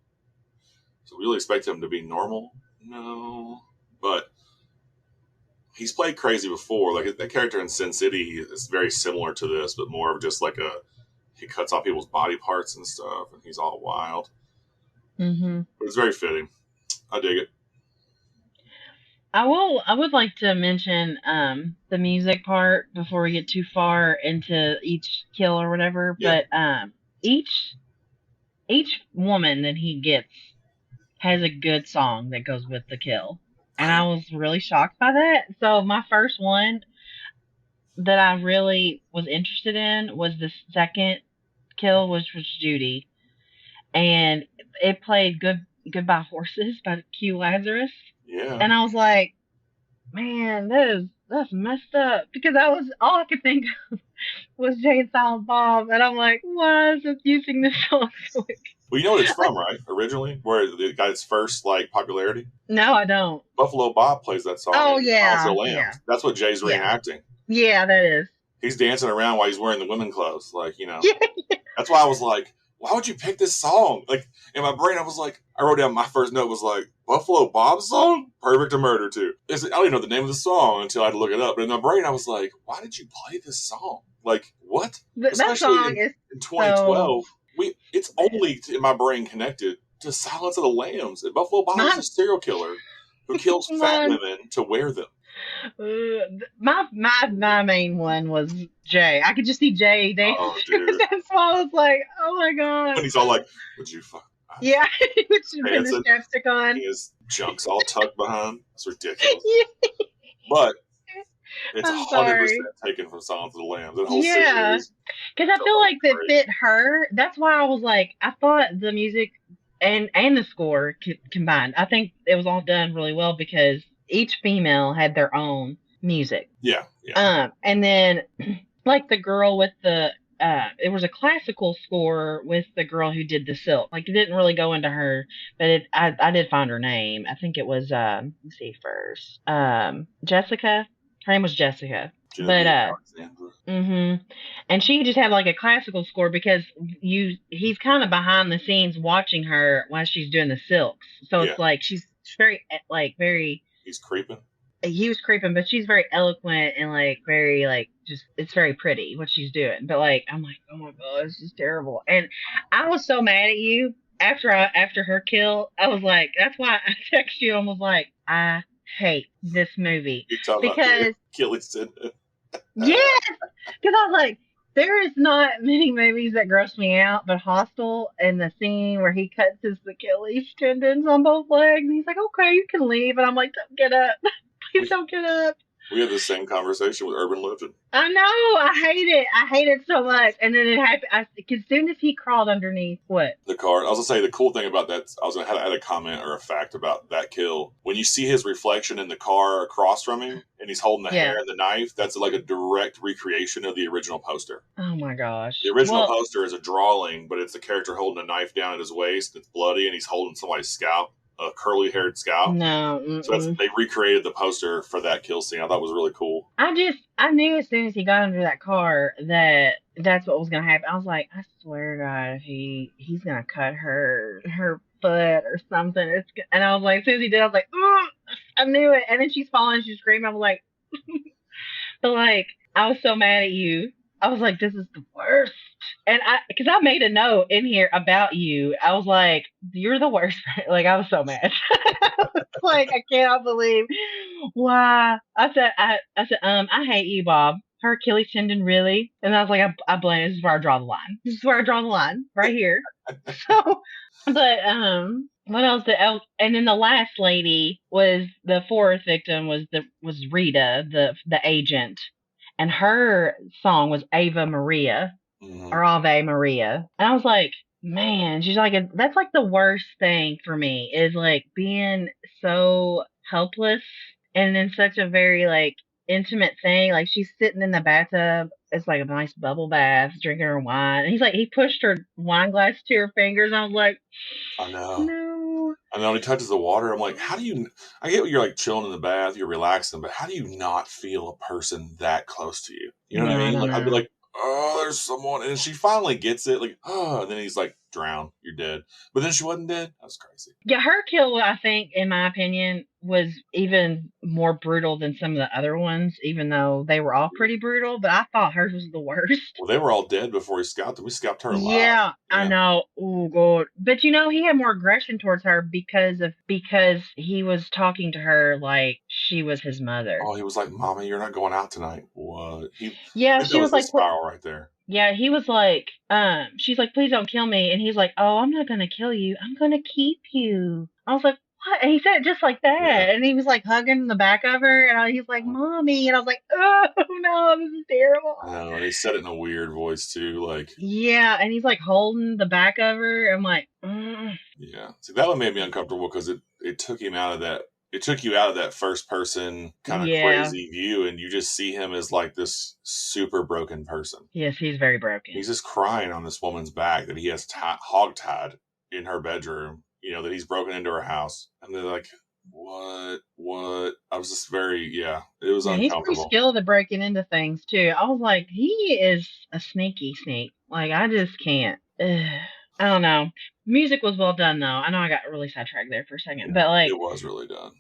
[SPEAKER 1] So we really expect him to be normal? No. But he's played crazy before. Like that character in Sin City is very similar to this, but more of just like he cuts off people's body parts and stuff, and he's all wild. Mm-hmm. But it's very fitting. I dig it.
[SPEAKER 3] I would like to mention the music part before we get too far into each kill or whatever. Yeah. But each woman that he gets has a good song that goes with the kill. And I was really shocked by that. So my first one that I really was interested in was the second kill, which was Judy. And it played Goodbye Horses by Q Lazarus.
[SPEAKER 1] Yeah.
[SPEAKER 3] And I was like, man, that's messed up. Because all I could think of was Jay and Silent Bob. And I'm like, why is it using this song so quick?
[SPEAKER 1] Well, you know what it's from, right? Originally, where it got its first like popularity.
[SPEAKER 3] No, I don't.
[SPEAKER 1] Buffalo Bob plays that song.
[SPEAKER 3] Oh yeah,
[SPEAKER 1] Lambs. That's what Jay's reenacting.
[SPEAKER 3] Yeah, that is.
[SPEAKER 1] He's dancing around while he's wearing the women clothes, like you know. That's why I was like, why would you pick this song? Like in my brain, I was like, I wrote down my first note was like Buffalo Bob's song, Perfect to Murder to. I don't even know the name of the song until I had to look it up. But in my brain, I was like, why did you play this song? Like what?
[SPEAKER 3] That song is
[SPEAKER 1] in 2012. It's only in my brain connected to Silence of the Lambs. And Buffalo Bob is a serial killer who kills fat women to wear them.
[SPEAKER 3] My main one was Jay. I could just see Jay dancing.
[SPEAKER 1] Oh, dude.
[SPEAKER 3] That's why I was like, oh my god.
[SPEAKER 1] When he's all like, would you fuck?
[SPEAKER 3] Yeah, with his chapstick on.
[SPEAKER 1] His junk's all tucked behind. It's ridiculous. But It's
[SPEAKER 3] I'm
[SPEAKER 1] 100%
[SPEAKER 3] sorry.
[SPEAKER 1] taken from Silence of the Lambs. That whole
[SPEAKER 3] Yeah.
[SPEAKER 1] series.
[SPEAKER 3] Because I feel like that fit her. That's why I was like, I thought the music and the score combined. I think it was all done really well because each female had their own music.
[SPEAKER 1] Yeah, yeah.
[SPEAKER 3] And then like the girl with the it was a classical score with the girl who did the silk. Like it didn't really go into her, but I did find her name. I think it was let's see first. Jessica. Her name was Jessica. But and she just had like a classical score because he's kind of behind the scenes watching her while she's doing the silks. So it's like she's very
[SPEAKER 1] he's creeping.
[SPEAKER 3] He was creeping, but she's very eloquent and like very like just it's very pretty what she's doing. But like I'm like, oh my god, this is terrible. And I was so mad at you after her kill. I was like, that's why I texted you and was like, I hate this movie because
[SPEAKER 1] Achilles tendon.
[SPEAKER 3] Yes, because I was like, there is not many movies that gross me out, but Hostel and the scene where he cuts his Achilles tendons on both legs, and he's like, okay, you can leave. And I'm like, don't get up. Please don't get up.
[SPEAKER 1] We had the same conversation with Urban Legend.
[SPEAKER 3] I know. I hate it. I hate it so much. And then it happened. As soon as he crawled underneath, what?
[SPEAKER 1] The card. I was going to say, the cool thing about that, I was going to add a comment or a fact about that kill. When you see his reflection in the car across from him, and he's holding the hair and the knife, that's like a direct recreation of the original poster.
[SPEAKER 3] Oh, my gosh.
[SPEAKER 1] The original poster is a drawing, but it's the character holding a knife down at his waist. It's bloody, and he's holding somebody's scalp. A curly-haired scalp.
[SPEAKER 3] No.
[SPEAKER 1] So they recreated the poster for that kill scene. I thought it was really cool.
[SPEAKER 3] I knew as soon as he got under that car that's what was going to happen. I was like, I swear to God, if he's going to cut her foot or something. And I was like, as soon as he did, I was like, I knew it. And then she's falling, she's screaming. I was like, but like, I was so mad at you. I was like, this is the worst. And because I made a note in here about you. I was like, you're the worst. Like, I was so mad. Like, I cannot believe why. I said, I hate you, Bob. Her Achilles tendon, really? And I was like, I blame. This is where I draw the line. This is where I draw the line, right here. So, but what else? And then the last lady was the fourth victim was Rita, the agent, and her song was Ave Maria. Or Ave Maria. And I was like, man, she's like, that's like the worst thing for me is like being so helpless and in such a very like intimate thing. Like she's sitting in the bathtub. It's like a nice bubble bath, drinking her wine. And he's like, he pushed her wine glass to her fingers. And I was like,
[SPEAKER 1] I know.
[SPEAKER 3] No.
[SPEAKER 1] And then when he touches the water, I'm like, I get what you're like chilling in the bath, you're relaxing, but how do you not feel a person that close to you? You know what I mean? Like, I'd be like, oh, there's someone. And she finally gets it. Like, oh, and then he's like, drown, you're dead. But then she wasn't dead. That was crazy.
[SPEAKER 3] Yeah, her kill, I think, in my opinion, was even more brutal than some of the other ones, even though they were all pretty brutal. But I thought hers was the worst.
[SPEAKER 1] Well, they were all dead before he scalped them. We scalped her alive.
[SPEAKER 3] Yeah, I know. Oh, God. But, you know, he had more aggression towards her because he was talking to her like she was his mother.
[SPEAKER 1] Oh, he was like, Mama, you're not going out tonight. What?
[SPEAKER 3] She was like,
[SPEAKER 1] spiral right there.
[SPEAKER 3] Yeah, he was like, she's like, please don't kill me. And he's like, oh, I'm not going to kill you. I'm going to keep you. I was like, what? And he said it just like that. Yeah. And he was like hugging the back of her. And he's like, Mommy. And I was like, oh, no, this is terrible.
[SPEAKER 1] I know. And he said it in a weird voice, too. Like,
[SPEAKER 3] yeah. And he's like holding the back of her. I'm like,
[SPEAKER 1] Yeah. See, that one made me uncomfortable because it took him out of that. It took you out of that first person kind of crazy view, and you just see him as like this super broken person.
[SPEAKER 3] Yes, he's very broken.
[SPEAKER 1] He's just crying on this woman's back that he has hogtied in her bedroom, you know, that he's broken into her house. And they're like, what? I was just very, it was uncomfortable.
[SPEAKER 3] He's pretty skilled at breaking into things, too. I was like, he is a sneaky sneak. Like, I just can't. I don't know. Music was well done, though. I know I got really sidetracked there for a second, but like...
[SPEAKER 1] It was really done.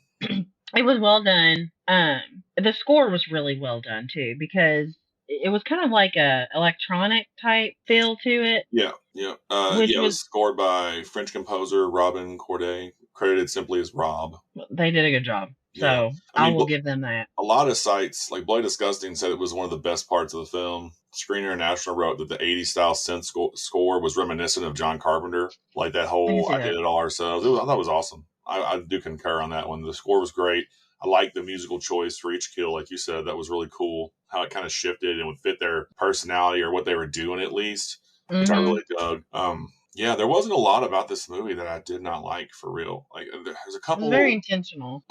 [SPEAKER 3] It was well done. The score was really well done too because it was kind of like a electronic type feel to it.
[SPEAKER 1] Yeah. It was scored by French composer Robin Corday, credited simply as Rob.
[SPEAKER 3] They did a good job, so I will give them that.
[SPEAKER 1] A lot of sites, like Bloody Disgusting, said it was one of the best parts of the film. Screener International wrote that the 80s style synth score was reminiscent of John Carpenter, like that whole I did it all ourselves. I thought it was awesome. I do concur on that one. The score was great. I like the musical choice for each kill, like you said. That was really cool. How it kind of shifted and would fit their personality or what they were doing at least, which I really dug. Yeah, there wasn't a lot about this movie that I did not like for real. Like, there's a
[SPEAKER 3] It was very
[SPEAKER 1] couple
[SPEAKER 3] intentional.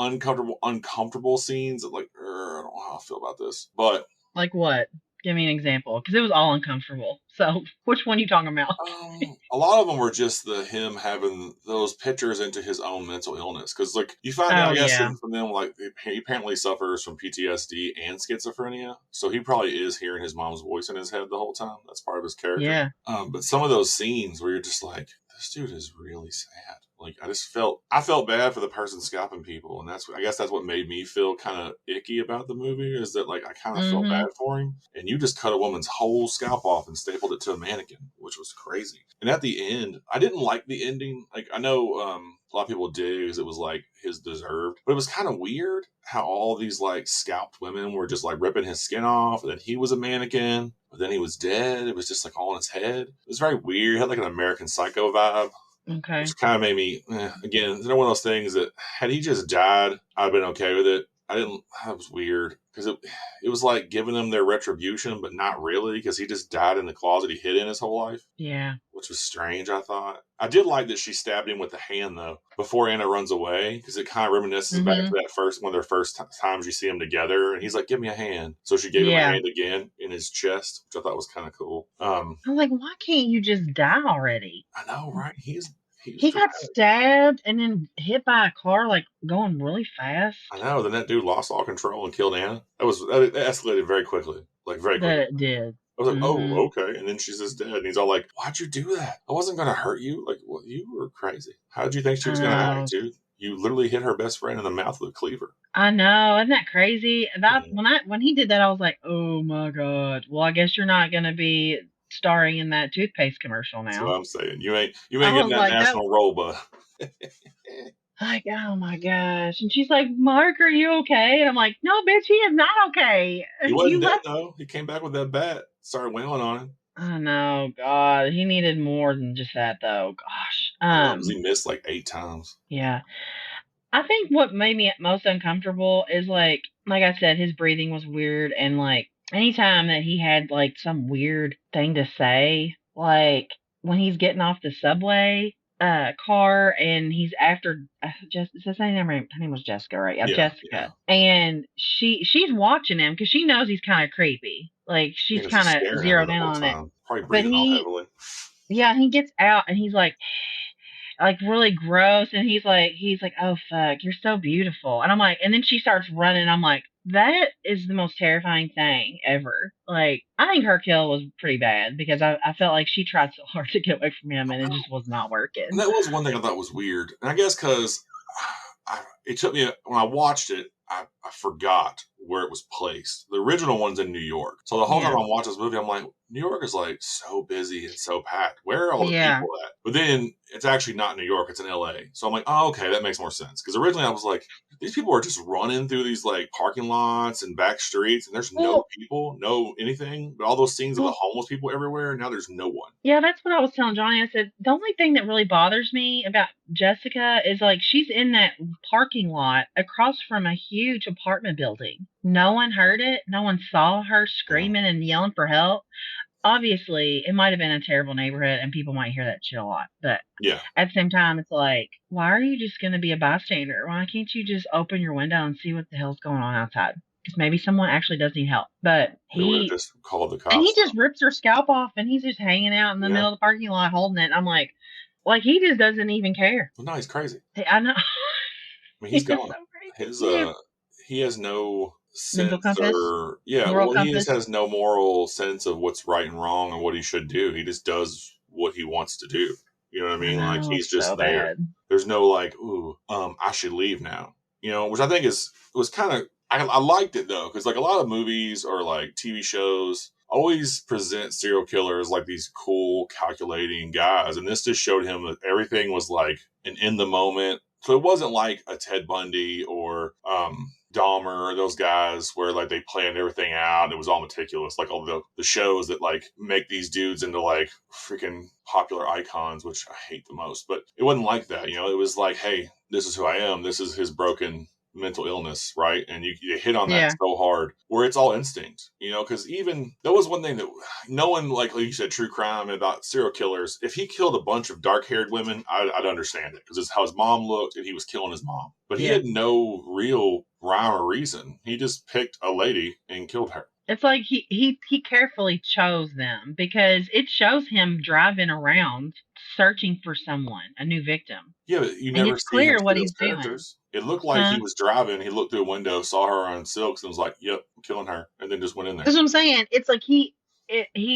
[SPEAKER 1] uncomfortable scenes that like, I don't know how I feel about this, but
[SPEAKER 3] like what? Give me an example, because it was all uncomfortable. So, which one are you talking about?
[SPEAKER 1] a lot of them were just him having those pictures into his own mental illness. Because like you find out,
[SPEAKER 3] Oh
[SPEAKER 1] I guess
[SPEAKER 3] yeah,
[SPEAKER 1] from them, like he apparently suffers from PTSD and schizophrenia, so he probably is hearing his mom's voice in his head the whole time. That's part of his character.
[SPEAKER 3] yeah.
[SPEAKER 1] But some of those scenes where you're just like, this dude is really sad. Like I felt bad for the person scalping people, and I guess that's what made me feel kind of icky about the movie, is that like I kind of felt bad for him, and you just cut a woman's whole scalp off and stapled it to a mannequin, which was crazy. And at the end, I didn't like the ending. Like I know a lot of people did because it was like his deserved, but it was kind of weird how all these like scalped women were just like ripping his skin off, and then he was a mannequin, but then he was dead. It was just like all in his head. It was very weird. It had like an American Psycho vibe.
[SPEAKER 3] Okay.
[SPEAKER 1] Which kind of made me, again, it's one of those things that had he just died, I'd been okay with it. That was weird. Because it was like giving them their retribution, but not really, because he just died in the closet he hid in his whole life.
[SPEAKER 3] Yeah.
[SPEAKER 1] Which was strange, I thought. I did like that she stabbed him with the hand, though, before Anna runs away, because it kind of reminisces back to that one of their first times you see them together, and he's like, give me a hand. So she gave him a hand again in his chest, which I thought was kind of cool.
[SPEAKER 3] I'm like, why can't you just die already?
[SPEAKER 1] I know, right?
[SPEAKER 3] He got stabbed and then hit by a car, like going really fast.
[SPEAKER 1] I know. Then that dude lost all control and killed Anna. That escalated very quickly, like very quickly.
[SPEAKER 3] That it did.
[SPEAKER 1] I was like, oh, okay. And then she's just dead, and he's all like, "Why'd you do that? I wasn't gonna hurt you. Like, well, you were crazy. How did you think she was gonna act, dude? You literally hit her best friend in the mouth with a cleaver."
[SPEAKER 3] I know, isn't that crazy? When he did that, I was like, oh my god. Well, I guess you're not gonna be starring in that toothpaste commercial now.
[SPEAKER 1] That's what I'm saying. You ain't getting that national role, bud.
[SPEAKER 3] Like, oh my gosh. And she's like, Mark, are you okay? And I'm like, no, bitch, he is not okay.
[SPEAKER 1] He wasn't dead, though. He came back with that bat, started wailing on him.
[SPEAKER 3] I know, God. He needed more than just that, though. Gosh.
[SPEAKER 1] He missed like 8 times.
[SPEAKER 3] Yeah. I think what made me most uncomfortable is, like I said, his breathing was weird. And, like, anytime that he had, like, some weird thing to say, like, when he's getting off the subway car and he's after her name was Jessica, right? Yeah, Jessica. Yeah. And she's watching him because she knows he's kind of creepy. Like, she's kind of zeroed in on it.
[SPEAKER 1] Probably breathing all heavily.
[SPEAKER 3] Yeah, he gets out and he's like really gross, and he's like, oh fuck, you're so beautiful. And I'm like, and then she starts running. I'm like, that is the most terrifying thing ever. Like, I think her kill was pretty bad because I felt like she tried so hard to get away from him and it just was not working.
[SPEAKER 1] And that was one thing I thought was weird. And I guess because it took me, when I watched it, I forgot where it was placed. The original one's in New York. So the whole time I'm watching this movie, I'm like, New York is like so busy and so packed. Where are all the people at? But then it's actually not New York, it's in LA. So I'm like, oh, okay, that makes more sense. Because originally I was like, these people are just running through these like parking lots and back streets, and there's no people, no anything. But all those scenes of the homeless people everywhere, and now there's no one.
[SPEAKER 3] Yeah, that's what I was telling Johnny. I said, the only thing that really bothers me about Jessica is, like, she's in that parking lot across from a huge apartment building. No one heard it. No one saw her screaming and yelling for help. Obviously, it might have been a terrible neighborhood and people might hear that shit a lot. But at the same time, it's like, why are you just going to be a bystander? Why can't you just open your window and see what the hell's going on outside? Because maybe someone actually does need help. But he
[SPEAKER 1] just called the cops.
[SPEAKER 3] And he just rips her scalp off and he's just hanging out in the middle of the parking lot holding it. I'm like he just doesn't even care.
[SPEAKER 1] Well, no, he's crazy.
[SPEAKER 3] I know.
[SPEAKER 1] I mean, he's gone. So he has no sense or he just has no moral sense of what's right and wrong and what he should do. He just does what he wants to do. You know what I mean? Like, he's just so there. Bad. There's no like, I should leave now. You know, which I think was kind of, I liked it though, because like a lot of movies or like TV shows always present serial killers like these cool, calculating guys, and this just showed him that everything was like an in the moment. So it wasn't like a Ted Bundy or Dahmer or those guys where like they planned everything out and it was all meticulous, like all the shows that like make these dudes into like freaking popular icons, which I hate the most. But it wasn't like that, you know. It was like, hey, this is who I am. This is his broken mental illness, right? And you hit on that
[SPEAKER 3] Yeah.
[SPEAKER 1] so hard, where it's all instinct, because even that was one thing that no one, like you said, true crime and about serial killers. If he killed a bunch of dark-haired women, I'd understand it because it's how his mom looked and he was killing his mom. But he had no real rhyme or reason. He just picked a lady and killed her.
[SPEAKER 3] It's like he carefully chose them because it shows him driving around searching for someone, a new victim.
[SPEAKER 1] Yeah, but you
[SPEAKER 3] And
[SPEAKER 1] never
[SPEAKER 3] it's
[SPEAKER 1] see him
[SPEAKER 3] clear
[SPEAKER 1] see
[SPEAKER 3] what
[SPEAKER 1] those
[SPEAKER 3] he's doing.
[SPEAKER 1] characters. It looked like he was driving. He looked through a window, saw her on silks, and was like, "Yep, I'm killing her," and then just went in there.
[SPEAKER 3] That's what I'm saying. It's like he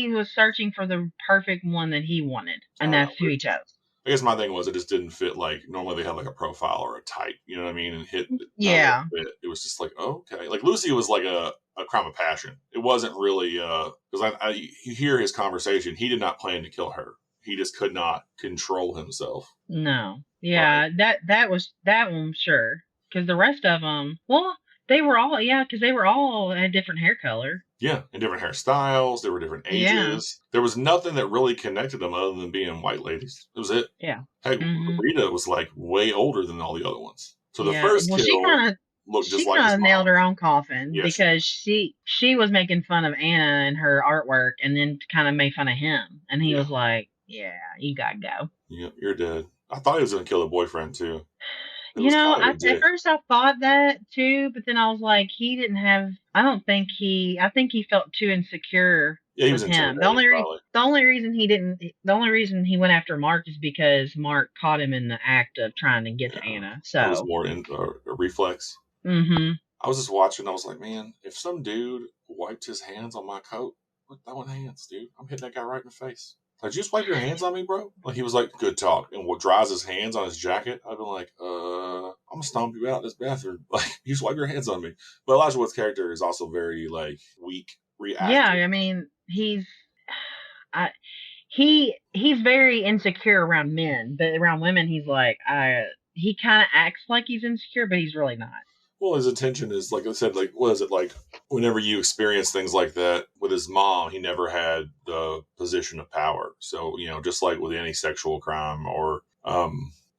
[SPEAKER 3] was searching for the perfect one that he wanted, and that's who he chose.
[SPEAKER 1] I guess my thing was it just didn't fit. Like normally they have like a profile or a type, you know what I mean, and hit.
[SPEAKER 3] Yeah.
[SPEAKER 1] It was just like, oh, okay. Like Lucy was like a crime of passion. It wasn't really because you hear his conversation. He did not plan to kill her. He just could not control himself.
[SPEAKER 3] No. Yeah, right. that one, sure. Because the rest of them, well, they were all, because they were all had different hair color.
[SPEAKER 1] Yeah, and different hairstyles. There were different ages. Yeah. There was nothing that really connected them other than being white ladies. It was it.
[SPEAKER 3] Yeah.
[SPEAKER 1] Heck, Rita was like way older than all the other ones. So the first kill she kind of
[SPEAKER 3] nailed her own coffin because she was making fun of Anna and her artwork, and then kind of made fun of him, and he was like, "Yeah, you gotta go.
[SPEAKER 1] Yeah, you're dead." I thought he was gonna kill the boyfriend too.
[SPEAKER 3] At first I thought that too, but then I was like, he didn't have. I think he felt too insecure.
[SPEAKER 1] Yeah, he was
[SPEAKER 3] him. The only reason he went after Mark is because Mark caught him in the act of trying to get to Anna. So
[SPEAKER 1] it was more in a reflex.
[SPEAKER 3] Mm-hmm.
[SPEAKER 1] I was just watching. I was like, man, if some dude wiped his hands on my coat, we're throwing hands, dude. I'm hitting that guy right in the face. Like, did you just wipe your hands on me, bro? Like, he was like, good talk. And what dries his hands on his jacket, I'd be like, I'm going to stomp you out this bathroom. Like, you just wipe your hands on me. But Elijah Wood's character is also very, like, weak, reactive.
[SPEAKER 3] Yeah, I mean, he's very insecure around men, but around women, he's like, he kind of acts like he's insecure, but he's really not.
[SPEAKER 1] Well, his intention is, like I said, like, what is it, like, whenever you experience things like that with his mom, he never had the position of power. So, just like with any sexual crime or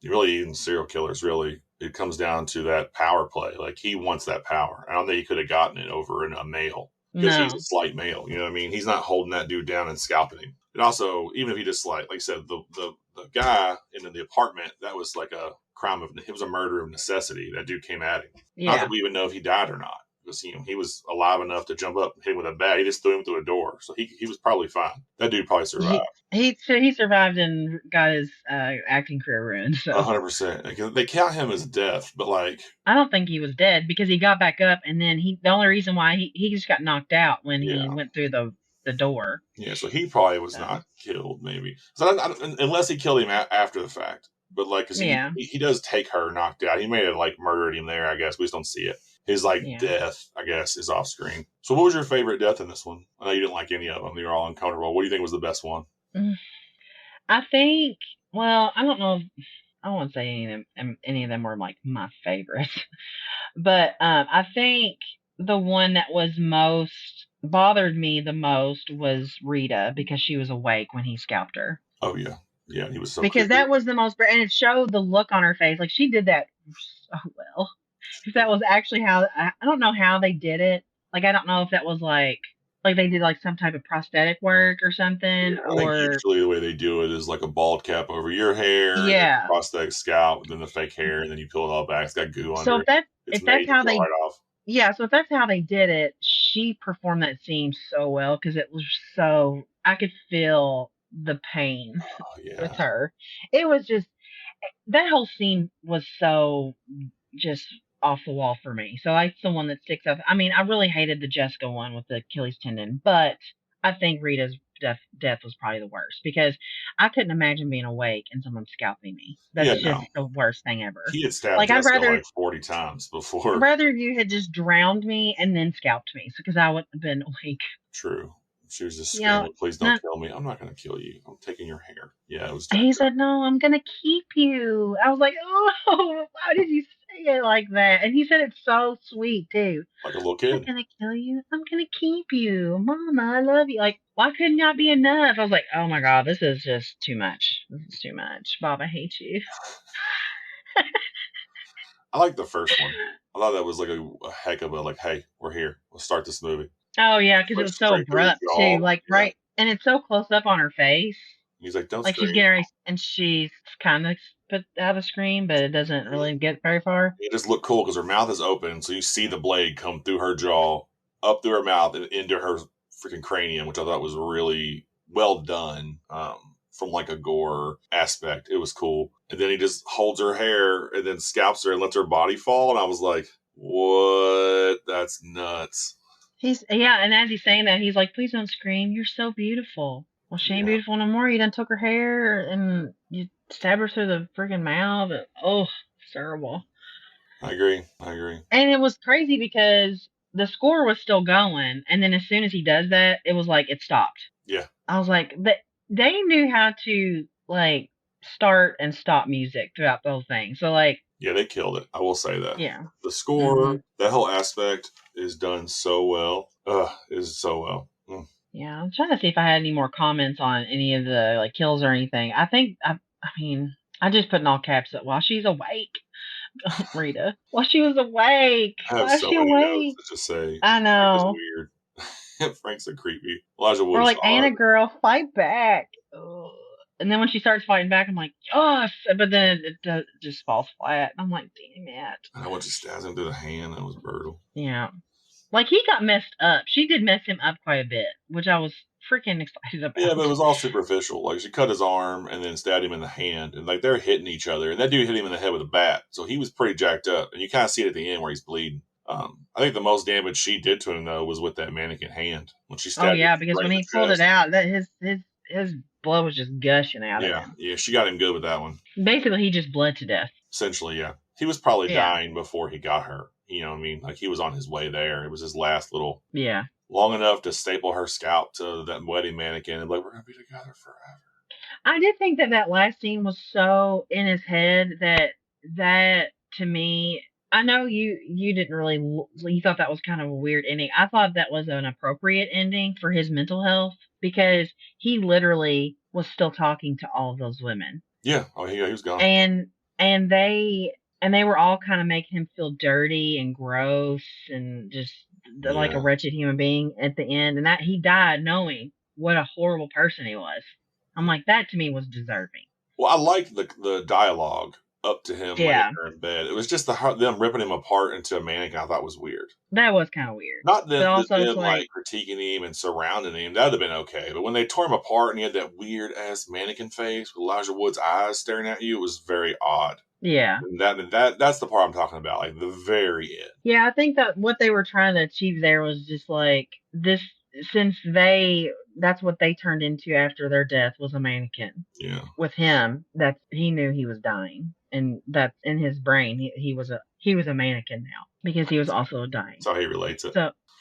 [SPEAKER 1] really even serial killers, really, it comes down to that power play. Like, he wants that power. I don't think he could have gotten it over a male because he's a slight male. You know what I mean? He's not holding that dude down and scalping him. And also, even if he just like I said, the guy in the apartment, that was like a crime it was a murder of necessity. That dude came at him. Yeah. Not that we even know if he died or not. Because he was alive enough to jump up and hit him with a bat. He just threw him through a door. So he was probably fine. That dude probably survived.
[SPEAKER 3] He survived and got his acting career ruined. So
[SPEAKER 1] 100%. They count him as death, but like
[SPEAKER 3] I don't think he was dead because he got back up and then the only reason why he just got knocked out when he went through the door.
[SPEAKER 1] Yeah, so he probably was not killed, maybe. So unless he killed him after the fact. But like, cause he does take her knocked out. He may have like murdered him there. I guess we just don't see it. His death, I guess, is off screen. So, what was your favorite death in this one? I know you didn't like any of them. They were all uncomfortable. What do you think was the best one?
[SPEAKER 3] I think. Well, I don't know. I don't want to say any of them were like my favorites, but I think the one that was bothered me the most was Rita because she was awake when he scalped her.
[SPEAKER 1] Oh yeah. Yeah, he was so
[SPEAKER 3] because creepy. That was the most, and it showed the look on her face. Like she did that so well. Because that was actually how I don't know how they did it. Like I don't know if that was like they did like some type of prosthetic work or something.
[SPEAKER 1] Yeah, I think usually the way they do it is like a bald cap over your hair, prosthetic scalp, then the fake hair, and then you peel it all back. It's got goo under it.
[SPEAKER 3] So if that's how they so if that's how they did it, she performed that scene so well because it was so I could feel the pain with her. It was just that whole scene was so just off the wall for me. So that's the one that sticks out. I mean, I really hated the Jessica one with the Achilles tendon, but I think Rita's death was probably the worst because I couldn't imagine being awake and someone scalping me. That's the worst thing ever.
[SPEAKER 1] He had stabbed Jessica like 40 times before.
[SPEAKER 3] I'd rather you had just drowned me and then scalped me because I wouldn't have been awake.
[SPEAKER 1] True. She was just screaming, please don't kill me. I'm not going to kill you. I'm taking your hair. Yeah, it was.
[SPEAKER 3] He said, no, I'm going to keep you. I was like, oh, why did you say it like that? And he said it so sweet, too.
[SPEAKER 1] Like a little kid.
[SPEAKER 3] I'm going to kill you. I'm going to keep you. Mama, I love you. Like, why couldn't that be enough? I was like, oh, my God, this is just too much. This is too much. Bob, I hate you.
[SPEAKER 1] I like the first one. I thought that was like a heck of a like, hey, we're here. Let's start this movie.
[SPEAKER 3] Oh yeah, because it
[SPEAKER 1] Like
[SPEAKER 3] was so
[SPEAKER 1] straight through the
[SPEAKER 3] abrupt
[SPEAKER 1] jaw.
[SPEAKER 3] too. Like
[SPEAKER 1] Yeah.
[SPEAKER 3] right, and it's so close up on her face.
[SPEAKER 1] He's like, don't
[SPEAKER 3] Like she's
[SPEAKER 1] scream.
[SPEAKER 3] getting ready, and she's kind of put out a scream, but it doesn't really get very far.
[SPEAKER 1] It just looked cool because her mouth is open, so you see the blade come through her jaw, up through her mouth, and into her freaking cranium, which I thought was really well done. From like a gore aspect, it was cool. And then he just holds her hair and then scalps her and lets her body fall, and I was like, what? That's nuts.
[SPEAKER 3] And as he's saying that, he's like, "Please don't scream. You're so beautiful." Well, she ain't beautiful no more. You done took her hair and you stabbed her through the freaking mouth. Oh, it's terrible.
[SPEAKER 1] I agree.
[SPEAKER 3] And it was crazy because the score was still going, and then as soon as he does that, it was like it stopped.
[SPEAKER 1] Yeah.
[SPEAKER 3] I was like, they knew how to like start and stop music throughout the whole thing. So like,
[SPEAKER 1] yeah, they killed it. I will say that.
[SPEAKER 3] Yeah.
[SPEAKER 1] The score, that whole aspect is done so well. Is so well.
[SPEAKER 3] Yeah, I'm trying to see if I had any more comments on any of the like kills or anything. I think I mean, I just put in all caps that while she's awake, Rita. While she was awake.
[SPEAKER 1] I have
[SPEAKER 3] Why is
[SPEAKER 1] so
[SPEAKER 3] she
[SPEAKER 1] many
[SPEAKER 3] awake?
[SPEAKER 1] notes to just say.
[SPEAKER 3] I know.
[SPEAKER 1] Frank's weird. Frank's so creepy. Elijah Wood
[SPEAKER 3] Or
[SPEAKER 1] is
[SPEAKER 3] like,
[SPEAKER 1] hard.
[SPEAKER 3] Anna girl, fight back. Ugh. And then when she starts fighting back, I'm like, yes. But then it just falls flat. I'm like, damn it.
[SPEAKER 1] And I want to stab him through the hand. That was brutal.
[SPEAKER 3] Yeah. Like, he got messed up. She did mess him up quite a bit, which I was freaking excited about.
[SPEAKER 1] Yeah, but it was all superficial. Like, she cut his arm and then stabbed him in the hand. And, like, they're hitting each other. And that dude hit him in the head with a bat. So he was pretty jacked up. And you kind of see it at the end where he's bleeding. I think the most damage she did to him, though, was with that mannequin hand. When she stabbed him
[SPEAKER 3] because
[SPEAKER 1] right
[SPEAKER 3] when
[SPEAKER 1] in
[SPEAKER 3] he
[SPEAKER 1] the
[SPEAKER 3] pulled
[SPEAKER 1] chest.
[SPEAKER 3] it out, that his blood was just gushing out of him.
[SPEAKER 1] Yeah, she got him good with that one.
[SPEAKER 3] Basically, he just bled to death.
[SPEAKER 1] Essentially, yeah. He was probably dying before he got her. You know what I mean? Like, he was on his way there. It was his last little...
[SPEAKER 3] Yeah.
[SPEAKER 1] Long enough to staple her scalp to that wedding mannequin and like, we're going to be together forever.
[SPEAKER 3] I did think that last scene was so in his head that to me... I know you didn't really... You thought that was kind of a weird ending. I thought that was an appropriate ending for his mental health because he literally was still talking to all of those women.
[SPEAKER 1] Yeah. Oh, yeah, he was gone.
[SPEAKER 3] And they were all kind of making him feel dirty and gross and just like a wretched human being at the end. And that he died knowing what a horrible person he was. I'm like, that to me was deserving.
[SPEAKER 1] Well, I liked the dialogue up to him laying there in bed. It was just them ripping him apart into a mannequin I thought was weird.
[SPEAKER 3] That was kind of weird.
[SPEAKER 1] Not them like critiquing him and surrounding him. That would have been okay. But when they tore him apart and he had that weird-ass mannequin face with Elijah Wood's eyes staring at you, it was very odd.
[SPEAKER 3] Yeah.
[SPEAKER 1] And that's the part I'm talking about, like the very end.
[SPEAKER 3] Yeah, I think that what they were trying to achieve there was just like this, since that's what they turned into after their death was a mannequin.
[SPEAKER 1] Yeah. With
[SPEAKER 3] him, that he knew he was dying, and that's in his brain. He was a mannequin now because he was also dying.
[SPEAKER 1] That's how he relates it.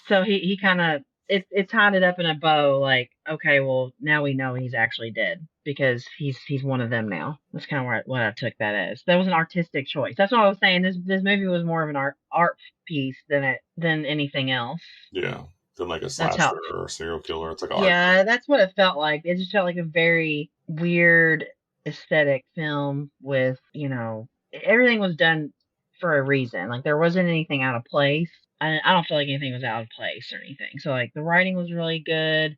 [SPEAKER 3] So he kind of it tied it up in a bow. Like, okay, well now we know he's actually dead because he's one of them now. That's kind of what I took that as. That was an artistic choice. That's what I was saying. This movie was more of an art piece than anything else.
[SPEAKER 1] Yeah. Than like a slasher or a serial killer. It's like art.
[SPEAKER 3] Yeah, that's what it felt like. It just felt like a very weird aesthetic film with, everything was done for a reason. Like, there wasn't anything out of place. I don't feel like anything was out of place or anything. So, like, the writing was really good.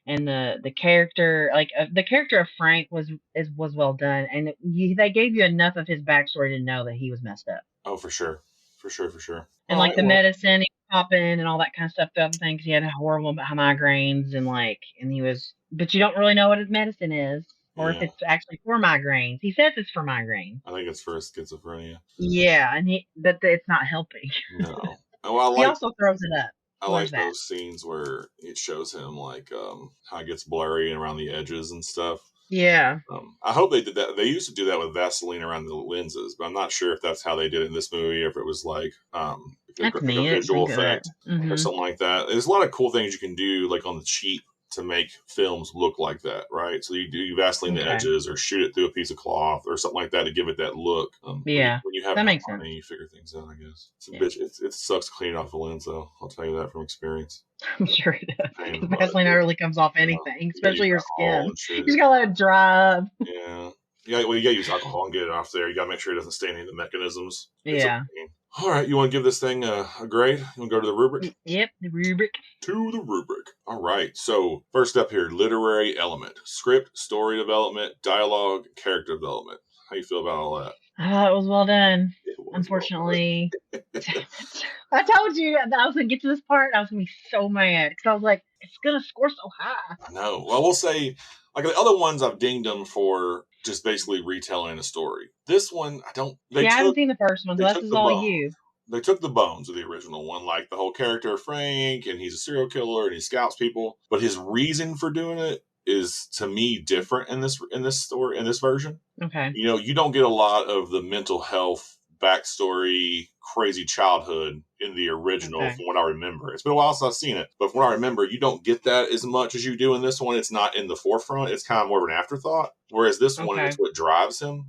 [SPEAKER 3] And the character, like, the character of Frank was well done. And they gave you enough of his backstory to know that he was messed up.
[SPEAKER 1] Oh, for sure. For sure.
[SPEAKER 3] And, like, the medicine popping and all that kind of stuff throughout the thing because he had horrible migraines and he was, but you don't really know what his medicine is or if it's actually for migraines. He says it's for migraines.
[SPEAKER 1] I think it's for schizophrenia.
[SPEAKER 3] Yeah, but it's not helping.
[SPEAKER 1] No. Oh,
[SPEAKER 3] he also throws it up.
[SPEAKER 1] I like those scenes where it shows him like how it gets blurry and around the edges and stuff.
[SPEAKER 3] Yeah.
[SPEAKER 1] I hope they did that. They used to do that with Vaseline around the lenses, but I'm not sure if that's how they did it in this movie or if it was like a visual effect or something like that. There's a lot of cool things you can do like on the cheap to make films look like that, right? So you Vaseline the edges or shoot it through a piece of cloth or something like that to give it that look. When you have
[SPEAKER 3] that makes sense.
[SPEAKER 1] You figure things out, I guess. It's a bitch. It sucks cleaning off the lens, though. I'll tell you that from experience.
[SPEAKER 3] I'm sure it does. Vaseline never really comes off anything, especially your skin. You just gotta let it dry up.
[SPEAKER 1] Yeah. Yeah, well, you gotta use alcohol and get it off there. You gotta make sure it doesn't stain any of the mechanisms. It's a
[SPEAKER 3] Yeah.
[SPEAKER 1] pain. All right, you want to give this thing a grade? You want to go to the rubric?
[SPEAKER 3] Yep, the rubric.
[SPEAKER 1] To the rubric. All right, so first up here, literary element. Script, story development, dialogue, character development. How you feel about all that?
[SPEAKER 3] It was well done.
[SPEAKER 1] It was
[SPEAKER 3] Unfortunately, I told you that I was going to get to this part. I was going to be so mad because I was like, it's going to score so high.
[SPEAKER 1] I know. Well, we'll say, like the other ones, I've dinged them for just basically retelling a story. This one, I don't.
[SPEAKER 3] I haven't seen the first one, so this is all you.
[SPEAKER 1] They took the bones of the original one, like the whole character of Frank, and he's a serial killer and he scouts people. But his reason for doing it is, to me, different in this story, in this version.
[SPEAKER 3] Okay.
[SPEAKER 1] You know, you don't get a lot of the mental health backstory, crazy childhood in the original, from what I remember. It's been a while since I've seen it, but from what I remember, you don't get that as much as you do in this one. It's not in the forefront. It's kind of more of an afterthought. Whereas this one, it's what drives him.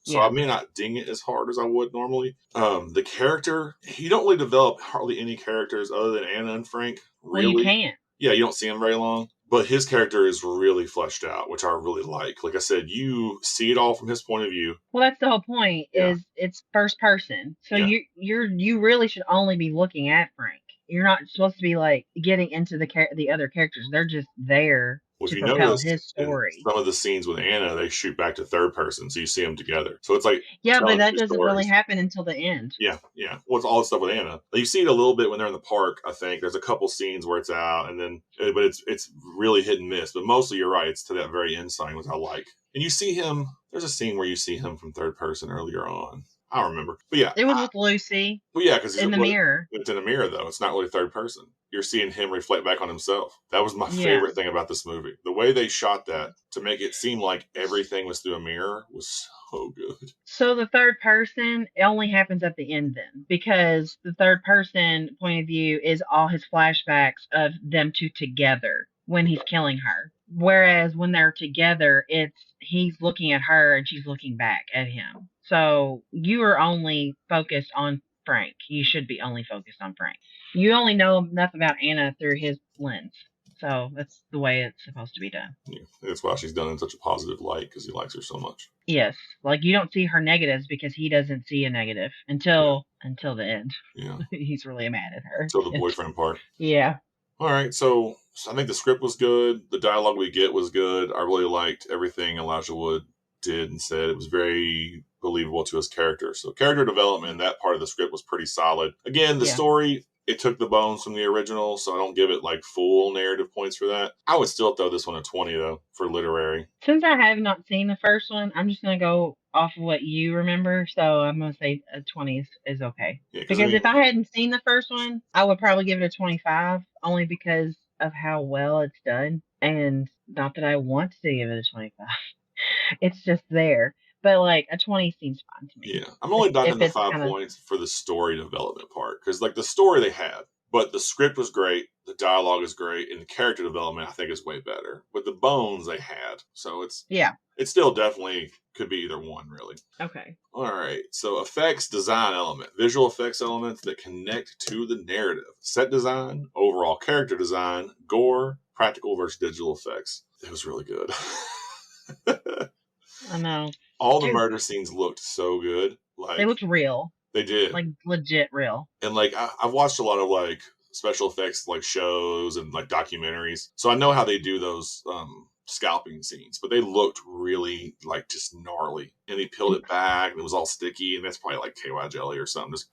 [SPEAKER 1] So I may not ding it as hard as I would normally. The character, you don't really develop hardly any characters other than Anna and Frank. Really.
[SPEAKER 3] Well, you can't.
[SPEAKER 1] Yeah, you don't see him very long. But his character is really fleshed out, which I really like. Like I said, you see it all from his point of view.
[SPEAKER 3] Well, that's the whole point. Is it's first person, so you really should only be looking at Frank. You're not supposed to be like getting into the other characters. They're just there to propel his story.
[SPEAKER 1] Some of the scenes with Anna, they shoot back to third person, so you see them together. So it's like
[SPEAKER 3] but that doesn't really happen until the end.
[SPEAKER 1] Yeah. Well, it's all the stuff with Anna. You see it a little bit when they're in the park. I think there's a couple scenes where it's out, and then but it's really hit and miss. But mostly, you're right. It's to that very end sign, which I like. And you see him. There's a scene where you see him from third person earlier on. I don't remember. But yeah.
[SPEAKER 3] It was with Lucy.
[SPEAKER 1] Well, yeah, because
[SPEAKER 3] in the mirror.
[SPEAKER 1] It's in a mirror, though. It's not really third person. You're seeing him reflect back on himself. That was my favorite thing about this movie. The way they shot that to make it seem like everything was through a mirror was so good.
[SPEAKER 3] So the third person only happens at the end then, because the third person point of view is all his flashbacks of them two together when he's killing her. Whereas when they're together, he's looking at her and she's looking back at him. So you are only focused on Frank. You should be only focused on Frank. You only know enough about Anna through his lens. So that's the way it's supposed to be done.
[SPEAKER 1] Yeah, that's why she's done in such a positive light, because he likes her so much.
[SPEAKER 3] Yes. Like, you don't see her negatives because he doesn't see a negative until the end.
[SPEAKER 1] Yeah.
[SPEAKER 3] He's really mad at her.
[SPEAKER 1] Until the boyfriend part.
[SPEAKER 3] Yeah.
[SPEAKER 1] All right, so I think the script was good. The dialogue we get was good. I really liked everything Elijah Wood did and said. It was very believable to his character. So character development, that part of the script was pretty solid. Again, the story, it took the bones from the original, so I don't give it like full narrative points for that. I would still throw this one a 20 though for literary.
[SPEAKER 3] Since I have not seen the first one, I'm just going to go off of what you remember. So I'm going to say a 20 is okay. Yeah, because if I hadn't seen the first one, I would probably give it a 25, only because of how well it's done. And not that I want to give it a 25. It's just there. But like a 20 seems fine to me.
[SPEAKER 1] Yeah, I'm only knocking the 5 points for the story development part, because like the story they had, but the script was great, the dialogue is great, and the character development I think is way better. But the bones they had, so it's still definitely could be either one really.
[SPEAKER 3] Okay.
[SPEAKER 1] All right, so effects, design element, visual effects elements that connect to the narrative, set design, overall character design, gore, practical versus digital effects. It was really good.
[SPEAKER 3] I know.
[SPEAKER 1] All the murder scenes looked so good. Like,
[SPEAKER 3] they looked real.
[SPEAKER 1] They did.
[SPEAKER 3] Like, legit real.
[SPEAKER 1] And, like, I've watched a lot of, like, special effects, like, shows and, like, documentaries. So I know how they do those scalping scenes. But they looked really, like, just gnarly. And he peeled it back, and it was all sticky. And that's probably, like, KY jelly or something. Just,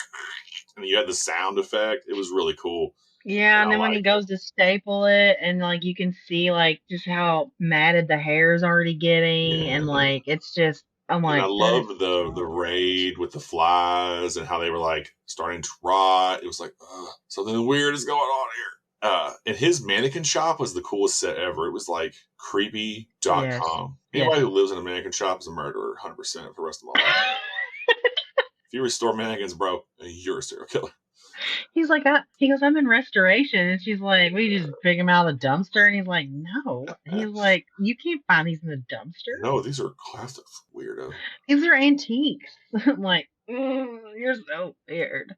[SPEAKER 1] and you had the sound effect. It was really cool.
[SPEAKER 3] Yeah, and then when he goes to staple it, and like you can see like just how matted the hair is already getting, and like it's just, I'm like,
[SPEAKER 1] I love the raid with the flies and how they were like starting to rot. It was like something weird is going on here. And his mannequin shop was the coolest set ever. It was like creepy.com. Yes. Anybody who lives in a mannequin shop is a murderer, 100% for the rest of my life. If you restore mannequins, bro, you're a serial killer.
[SPEAKER 3] He's like, he goes, I'm in restoration. And she's like, we just pick him out of the dumpster. And he's like, no. He's like, you can't find these in the dumpster.
[SPEAKER 1] No, these are classics, weirdo.
[SPEAKER 3] These are antiques. I'm like, you're so weird.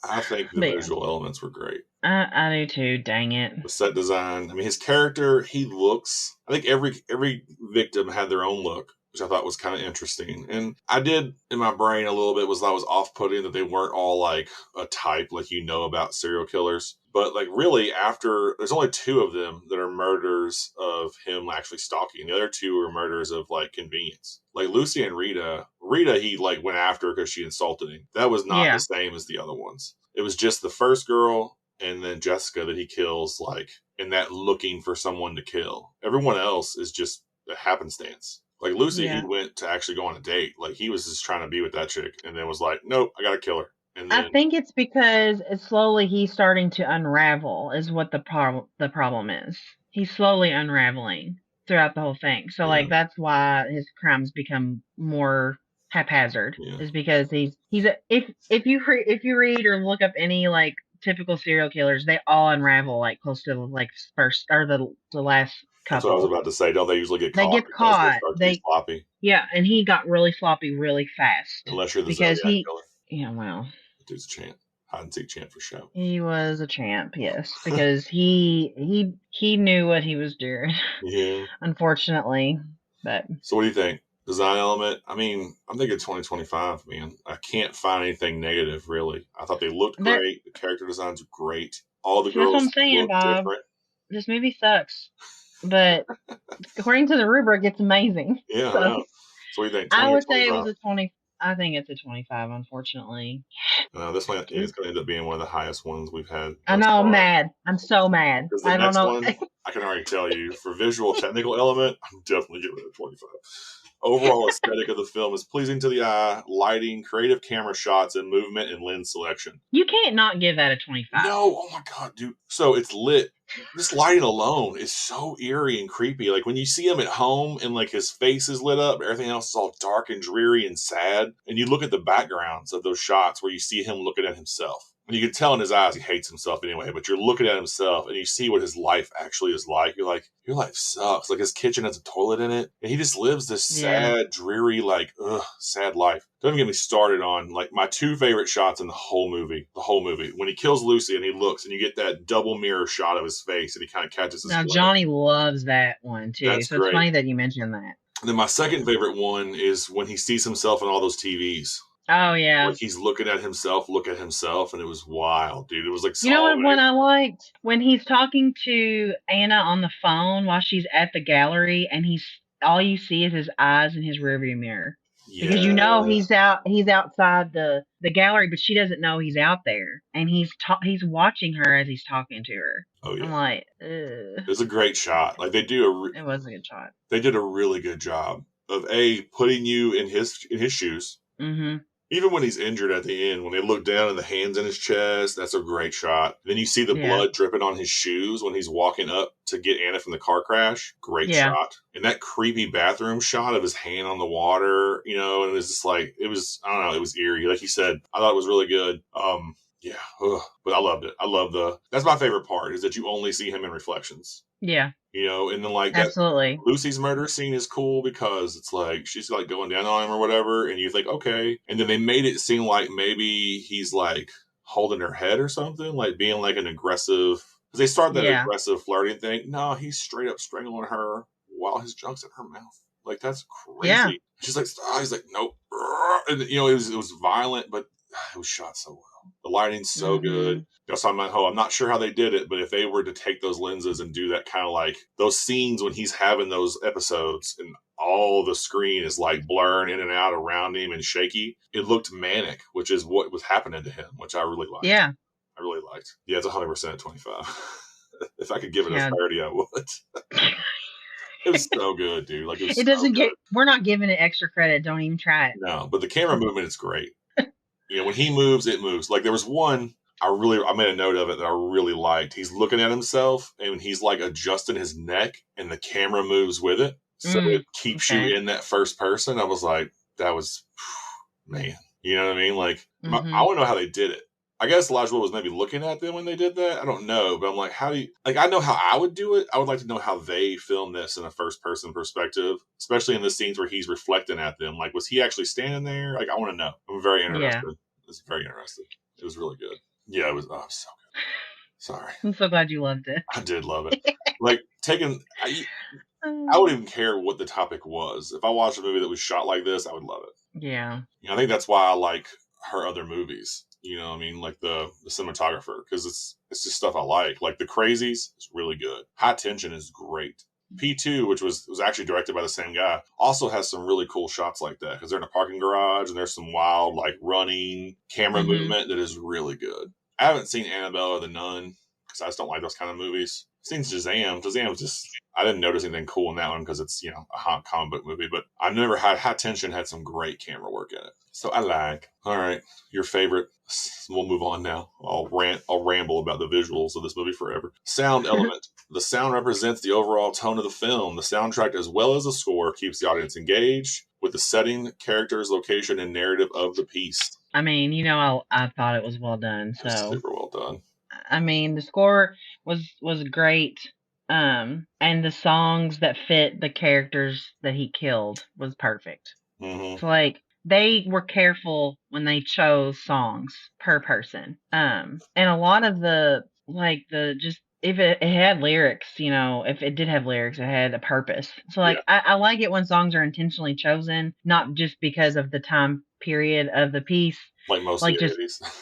[SPEAKER 1] I think the visual elements were great.
[SPEAKER 3] I do too, dang it.
[SPEAKER 1] The set design. I mean, his character, he looks... I think every victim had their own look, which I thought was kind of interesting. And I did, in my brain a little bit, was I was off-putting that they weren't all like a type like about serial killers. But like really after, there's only 2 of them that are murders of him actually stalking. The other 2 are murders of like convenience. Like Lucy and Rita he like went after because she insulted him. That was not the same as the other ones. It was just the first girl and then Jessica that he kills like in that looking for someone to kill. Everyone else is just a happenstance. Like Lucy, he went to actually go on a date. Like he was just trying to be with that chick and then was like, nope, I gotta kill her. And then,
[SPEAKER 3] I think it's because slowly he's starting to unravel is what the problem is. He's slowly unraveling throughout the whole thing. So like that's why his crimes become more haphazard. Is because if you read or look up any like typical serial killers, they all unravel like close to like first or the last couple.
[SPEAKER 1] That's what I was about to say. Don't they usually get caught?
[SPEAKER 3] They get caught.
[SPEAKER 1] They start to be sloppy.
[SPEAKER 3] Yeah, and he got really sloppy really fast.
[SPEAKER 1] Unless you're the Zodiac killer.
[SPEAKER 3] Yeah, well.
[SPEAKER 1] Dude's a champ. Hide and seek champ for show.
[SPEAKER 3] He was a champ, yes, because he knew what he was doing.
[SPEAKER 1] Yeah.
[SPEAKER 3] Unfortunately, but.
[SPEAKER 1] So what do you think? Design element? I mean, I'm thinking 2025, man. I can't find anything negative, really. I thought they looked great. The character designs are great. All the girls
[SPEAKER 3] that's what I'm saying,
[SPEAKER 1] look
[SPEAKER 3] Bob.
[SPEAKER 1] different.
[SPEAKER 3] This movie sucks, but according to the rubric, it's amazing.
[SPEAKER 1] Yeah, so, I know. So what do you think?
[SPEAKER 3] I would say it was a 20. I think it's a 25, unfortunately.
[SPEAKER 1] No, this one is going to end up being one of the highest ones we've had.
[SPEAKER 3] I know, I'm mad. I'm so mad.
[SPEAKER 1] I don't know. One, I can already tell you, for visual technical element, I'm definitely giving it a 25. Overall aesthetic of the film is pleasing to the eye, lighting, creative camera shots, and movement and lens selection.
[SPEAKER 3] You can't not give that a 25.
[SPEAKER 1] No, oh my God, dude. So it's lit. This lighting alone is so eerie and creepy. Like when you see him at home and like his face is lit up, everything else is all dark and dreary and sad. And you look at the backgrounds of those shots where you see him looking at himself. And you can tell in his eyes he hates himself anyway, but you're looking at himself and you see what his life actually is like. You're like, your life sucks. Like his kitchen has a toilet in it. And he just lives this sad, dreary, like, sad life. Don't even get me started on like my 2 favorite shots in the whole movie. When he kills Lucy and he looks and you get that double mirror shot of his face and he kind of catches his
[SPEAKER 3] Now,
[SPEAKER 1] breath.
[SPEAKER 3] Johnny loves that one too.
[SPEAKER 1] That's
[SPEAKER 3] so
[SPEAKER 1] great.
[SPEAKER 3] It's funny that you mentioned that.
[SPEAKER 1] And then my second favorite one is when he sees himself in all those TVs.
[SPEAKER 3] Oh, yeah.
[SPEAKER 1] Like he's looking at himself, and it was wild, dude. It was like,
[SPEAKER 3] you know what one I liked? When he's talking to Anna on the phone while she's at the gallery, and all you see is his eyes in his rearview mirror. Yeah. Because you know he's outside the gallery, but she doesn't know he's out there, and he's watching her as he's talking to her.
[SPEAKER 1] Oh yeah,
[SPEAKER 3] I'm like, ugh.
[SPEAKER 1] It was a great shot. Like it
[SPEAKER 3] was a good shot.
[SPEAKER 1] They did a really good job of putting you in his shoes.
[SPEAKER 3] Mm-hmm.
[SPEAKER 1] Even when he's injured at the end, when they look down at the hands in his chest, that's a great shot. Then you see the blood dripping on his shoes when he's walking up to get Anna from the car crash. Great shot. And that creepy bathroom shot of his hand on the water, and it was just like, I don't know, it was eerie. Like you said, I thought it was really good. Yeah, but I loved it. That's my favorite part, is that you only see him in reflections.
[SPEAKER 3] Yeah.
[SPEAKER 1] And then like
[SPEAKER 3] absolutely.
[SPEAKER 1] Lucy's murder scene is cool because it's like she's like going down on him or whatever, and you think, okay. And then they made it seem like maybe he's like holding her head or something, like being like an aggressive, because they start that aggressive flirting thing. No, he's straight up strangling her while his junk's in her mouth. Like that's crazy. Yeah. She's like, he's like, nope. And it was violent, but it was shot so well. The lighting's so good. So I'm like, I'm not sure how they did it, but if they were to take those lenses and do that kind of like those scenes when he's having those episodes and all the screen is like blurring in and out around him and shaky, it looked manic, which is what was happening to him, which I really liked.
[SPEAKER 3] Yeah.
[SPEAKER 1] I really liked. Yeah, it's 100% 25. If I could give it a 30, I would. It was so good, dude. Like it doesn't get.
[SPEAKER 3] We're not giving it extra credit. Don't even try it.
[SPEAKER 1] No, but the camera movement is great. When he moves, it moves. Like there was one I made a note of it that I really liked. He's looking at himself and he's like adjusting his neck, and the camera moves with it, so it keeps you in that first person. I was like, that was, man. You know what I mean? Like I want to know how they did it. I guess Elijah Wood was maybe looking at them when they did that. I don't know, but I'm like, how do you, like, I know how I would do it. I would like to know how they filmed this in a first person perspective, especially in the scenes where he's reflecting at them. Like, was he actually standing there? Like, I want to know. I'm very interested. It's very interesting. It was really good. Yeah, it was so good. Sorry.
[SPEAKER 3] I'm so glad you loved it.
[SPEAKER 1] I did love it. Like, I wouldn't even care what the topic was. If I watched a movie that was shot like this, I would love it.
[SPEAKER 3] Yeah.
[SPEAKER 1] I think that's why I like her other movies. You know what I mean? Like the cinematographer, because it's just stuff I like. Like The Crazies is really good. High Tension is great. P2, which was actually directed by the same guy, also has some really cool shots like that because they're in a parking garage and there's some wild like running camera movement that is really good. I haven't seen Annabelle or The Nun because I just don't like those kind of movies. I've seen Shazam. Shazam's just, I didn't notice anything cool in that one because it's, a hot comic book movie, but I've never had High Tension had some great camera work in it. So I like. All right, your favorite. We'll move on now. I'll ramble about the visuals of this movie forever. Sound element. The sound represents the overall tone of the film. The soundtrack, as well as the score, keeps the audience engaged with the setting, characters, location, and narrative of the piece.
[SPEAKER 3] I mean, I thought it was well done. So
[SPEAKER 1] super well done.
[SPEAKER 3] I mean, the score was great. And the songs that fit the characters that he killed was perfect.
[SPEAKER 1] Mm-hmm.
[SPEAKER 3] So like they were careful when they chose songs per person. And a lot of if it had lyrics, if it did have lyrics, it had a purpose. So like I like it when songs are intentionally chosen, not just because of the time period of the piece.
[SPEAKER 1] Like most
[SPEAKER 3] like
[SPEAKER 1] of the
[SPEAKER 3] just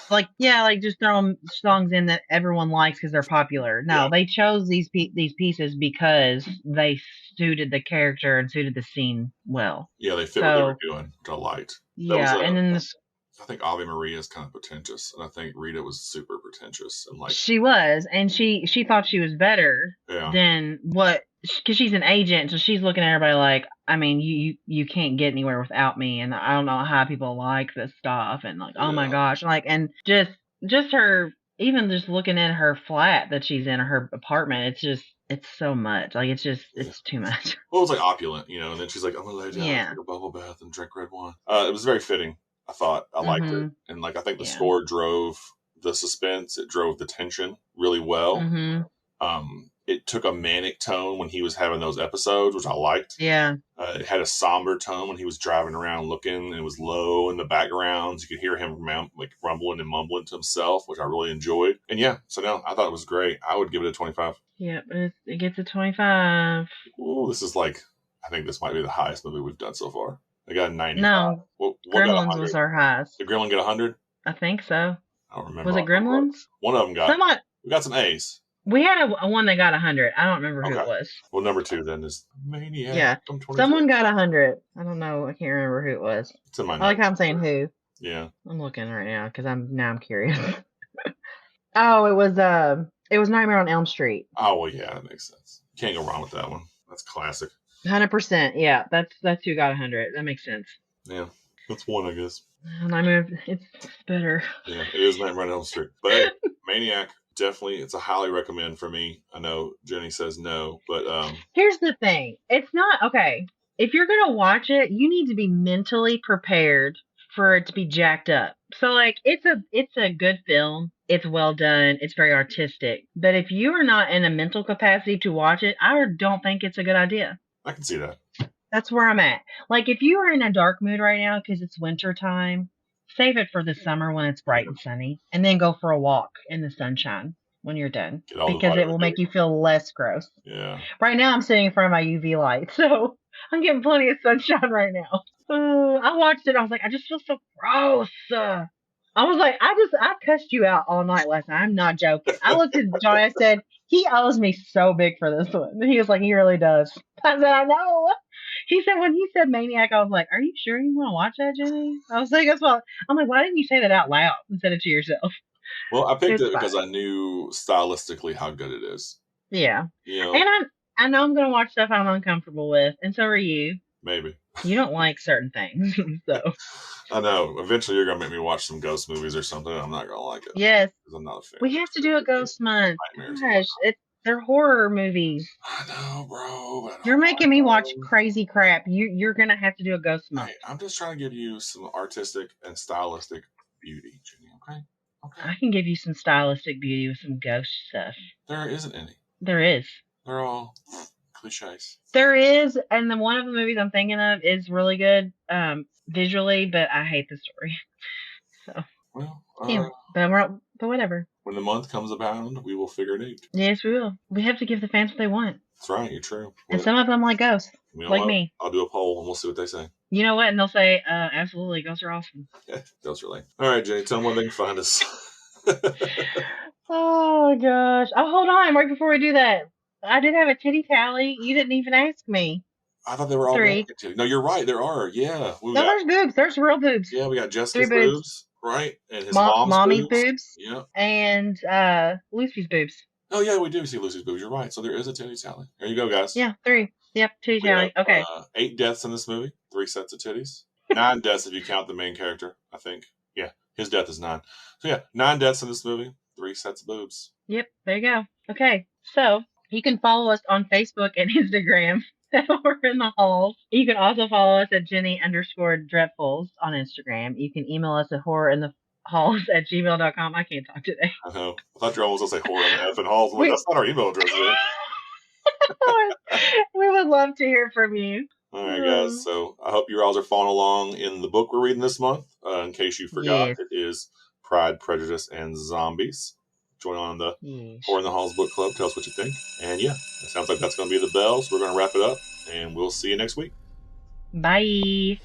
[SPEAKER 1] 80s.
[SPEAKER 3] Just throw songs in that everyone likes because they're popular. No, they chose these pieces because they suited the character and suited the scene well.
[SPEAKER 1] Yeah, they fit what they were doing, which I liked.
[SPEAKER 3] Yeah, and then
[SPEAKER 1] I think Ave Maria is kind of pretentious, and I think Rita was super pretentious and like
[SPEAKER 3] she was, and she thought she was better than what, because she's an agent, so she's looking at everybody like, I mean, you can't get anywhere without me, and I don't know how people like this stuff, and like, oh my gosh, like, and just her, even just looking at her flat that she's in, her apartment, it's so much, like, it's too much.
[SPEAKER 1] Well, it was like opulent, and then she's like, I'm gonna lay down and take a bubble bath and drink red wine. It was very fitting. I thought I liked it, and like I think the score drove the suspense, it drove the tension really well. It took a manic tone when he was having those episodes, which I liked.
[SPEAKER 3] Yeah.
[SPEAKER 1] It had a somber tone when he was driving around looking, and it was low in the backgrounds. You could hear him like rumbling and mumbling to himself, which I really enjoyed. And so no, I thought it was great. I would give it a 25.
[SPEAKER 3] Yeah, it gets a 25.
[SPEAKER 1] Ooh, this is like, I think this might be the highest movie we've done so far. I got a 95.
[SPEAKER 3] No,
[SPEAKER 1] what
[SPEAKER 3] Gremlins was our highest.
[SPEAKER 1] Did Gremlin get 100?
[SPEAKER 3] I think so.
[SPEAKER 1] I don't remember.
[SPEAKER 3] Was it Gremlins?
[SPEAKER 1] One of them got. We got some A's.
[SPEAKER 3] We had a one that got 100. I don't remember who it was.
[SPEAKER 1] Well, number 2 then is Maniac.
[SPEAKER 3] Yeah, someone got 100. I don't know. I can't remember who it was.
[SPEAKER 1] It's in my notes.
[SPEAKER 3] I like how I'm saying who.
[SPEAKER 1] Yeah.
[SPEAKER 3] I'm looking right now because I'm curious. Oh, it was Nightmare on Elm Street.
[SPEAKER 1] Oh well, yeah, that makes sense. Can't go wrong with that one. That's classic.
[SPEAKER 3] 100%. Yeah, that's who got 100. That makes sense.
[SPEAKER 1] Yeah, that's one, I guess.
[SPEAKER 3] It's better.
[SPEAKER 1] Yeah, it is Nightmare on Elm Street. But hey, Maniac, definitely, it's a highly recommend for me. I know Jenny says no, but
[SPEAKER 3] here's the thing. It's not okay. If you're gonna watch it, you need to be mentally prepared for it to be jacked up. So like it's a good film. It's well done. It's very artistic. But if you are not in a mental capacity to watch it, I don't think it's a good idea.
[SPEAKER 1] I can see that.
[SPEAKER 3] That's where I'm at. Like if you are in a dark mood right now because it's winter time, save it for the summer when it's bright and sunny, and then go for a walk in the sunshine when you're done, because it will make you feel less gross.
[SPEAKER 1] Yeah.
[SPEAKER 3] Right now I'm sitting in front of my UV light, so I'm getting plenty of sunshine right now. I watched it. I was like, I just feel so gross. I was like, I cussed you out all night last night. I'm not joking. I looked at John and I said, he owes me so big for this one. And he was like, he really does. I said, I know. He said, when he said Maniac, I was like, are you sure you want to watch that, Jenny? I was like, that's why. I'm like, why didn't you say that out loud and said it to yourself?
[SPEAKER 1] Well, I picked it because I knew stylistically how good it is.
[SPEAKER 3] Yeah. And I know I'm going to watch stuff I'm uncomfortable with, and so are you.
[SPEAKER 1] Maybe.
[SPEAKER 3] You don't like certain things, so.
[SPEAKER 1] I know. Eventually you're going to make me watch some ghost movies or something, and I'm not going to like it.
[SPEAKER 3] Yes.
[SPEAKER 1] Because I'm not a fan.
[SPEAKER 3] We have to do a ghost month. Gosh, they're horror movies.
[SPEAKER 1] I know, bro.
[SPEAKER 3] You're making me watch crazy crap. You're going to have to do a ghost month.
[SPEAKER 1] Hey, I'm just trying to give you some artistic and stylistic beauty, Jenny, okay?
[SPEAKER 3] I can give you some stylistic beauty with some ghost stuff.
[SPEAKER 1] There isn't any.
[SPEAKER 3] There is.
[SPEAKER 1] They're all cliches.
[SPEAKER 3] There is, and then one of the movies I'm thinking of is really good visually, but I hate the story. So
[SPEAKER 1] well,
[SPEAKER 3] yeah, but But whatever.
[SPEAKER 1] When the month comes around, we will figure it out.
[SPEAKER 3] Yes, we will. We have to give the fans what they want.
[SPEAKER 1] That's right. You're true.
[SPEAKER 3] And some of them like ghosts, like me.
[SPEAKER 1] I'll do a poll and we'll see what they say.
[SPEAKER 3] You know what? And they'll say, absolutely, ghosts are awesome.
[SPEAKER 1] Yeah, ghosts are like. All right, Jenny, tell them where they can find us.
[SPEAKER 3] Oh, gosh. Oh, hold on. Right before we do that, I did have a titty tally. You didn't even ask me.
[SPEAKER 1] I thought they were all
[SPEAKER 3] 3.
[SPEAKER 1] No, you're right. There are. Yeah.
[SPEAKER 3] There's boobs. There's real boobs.
[SPEAKER 1] Yeah, we got Jessica's
[SPEAKER 3] 3 boobs.
[SPEAKER 1] Right? And his
[SPEAKER 3] Mommy's boobs.
[SPEAKER 1] Yeah.
[SPEAKER 3] And Lucy's boobs.
[SPEAKER 1] Oh, yeah, we do see Lucy's boobs. You're right. So there is a titty tally. There you go, guys.
[SPEAKER 3] Yeah, 3. Yep, titty tally. Okay.
[SPEAKER 1] 8 deaths in this movie. 3 sets of titties. 9 deaths if you count the main character, I think. Yeah, his death is 9. So, yeah, 9 deaths in this movie. 3 sets of boobs.
[SPEAKER 3] Yep, there you go. Okay, so you can follow us on Facebook and Instagram at Horror in the Halls. You can also follow us at Jenny_Dreadfuls on Instagram. You can email us at horrorinthehalls@gmail.com. I can't talk today.
[SPEAKER 1] I know. I thought you were almost going to say horror in the effing halls. Like, that's not our email address, man.
[SPEAKER 3] We would love to hear from you.
[SPEAKER 1] All right, guys. So I hope you all are following along in the book we're reading this month. In case you forgot, It is Pride, Prejudice, and Zombies. Join on the Horror in the Halls book club. Tell us what you think. And yeah, it sounds like that's going to be the bell. So we're going to wrap it up, and we'll see you next week.
[SPEAKER 3] Bye.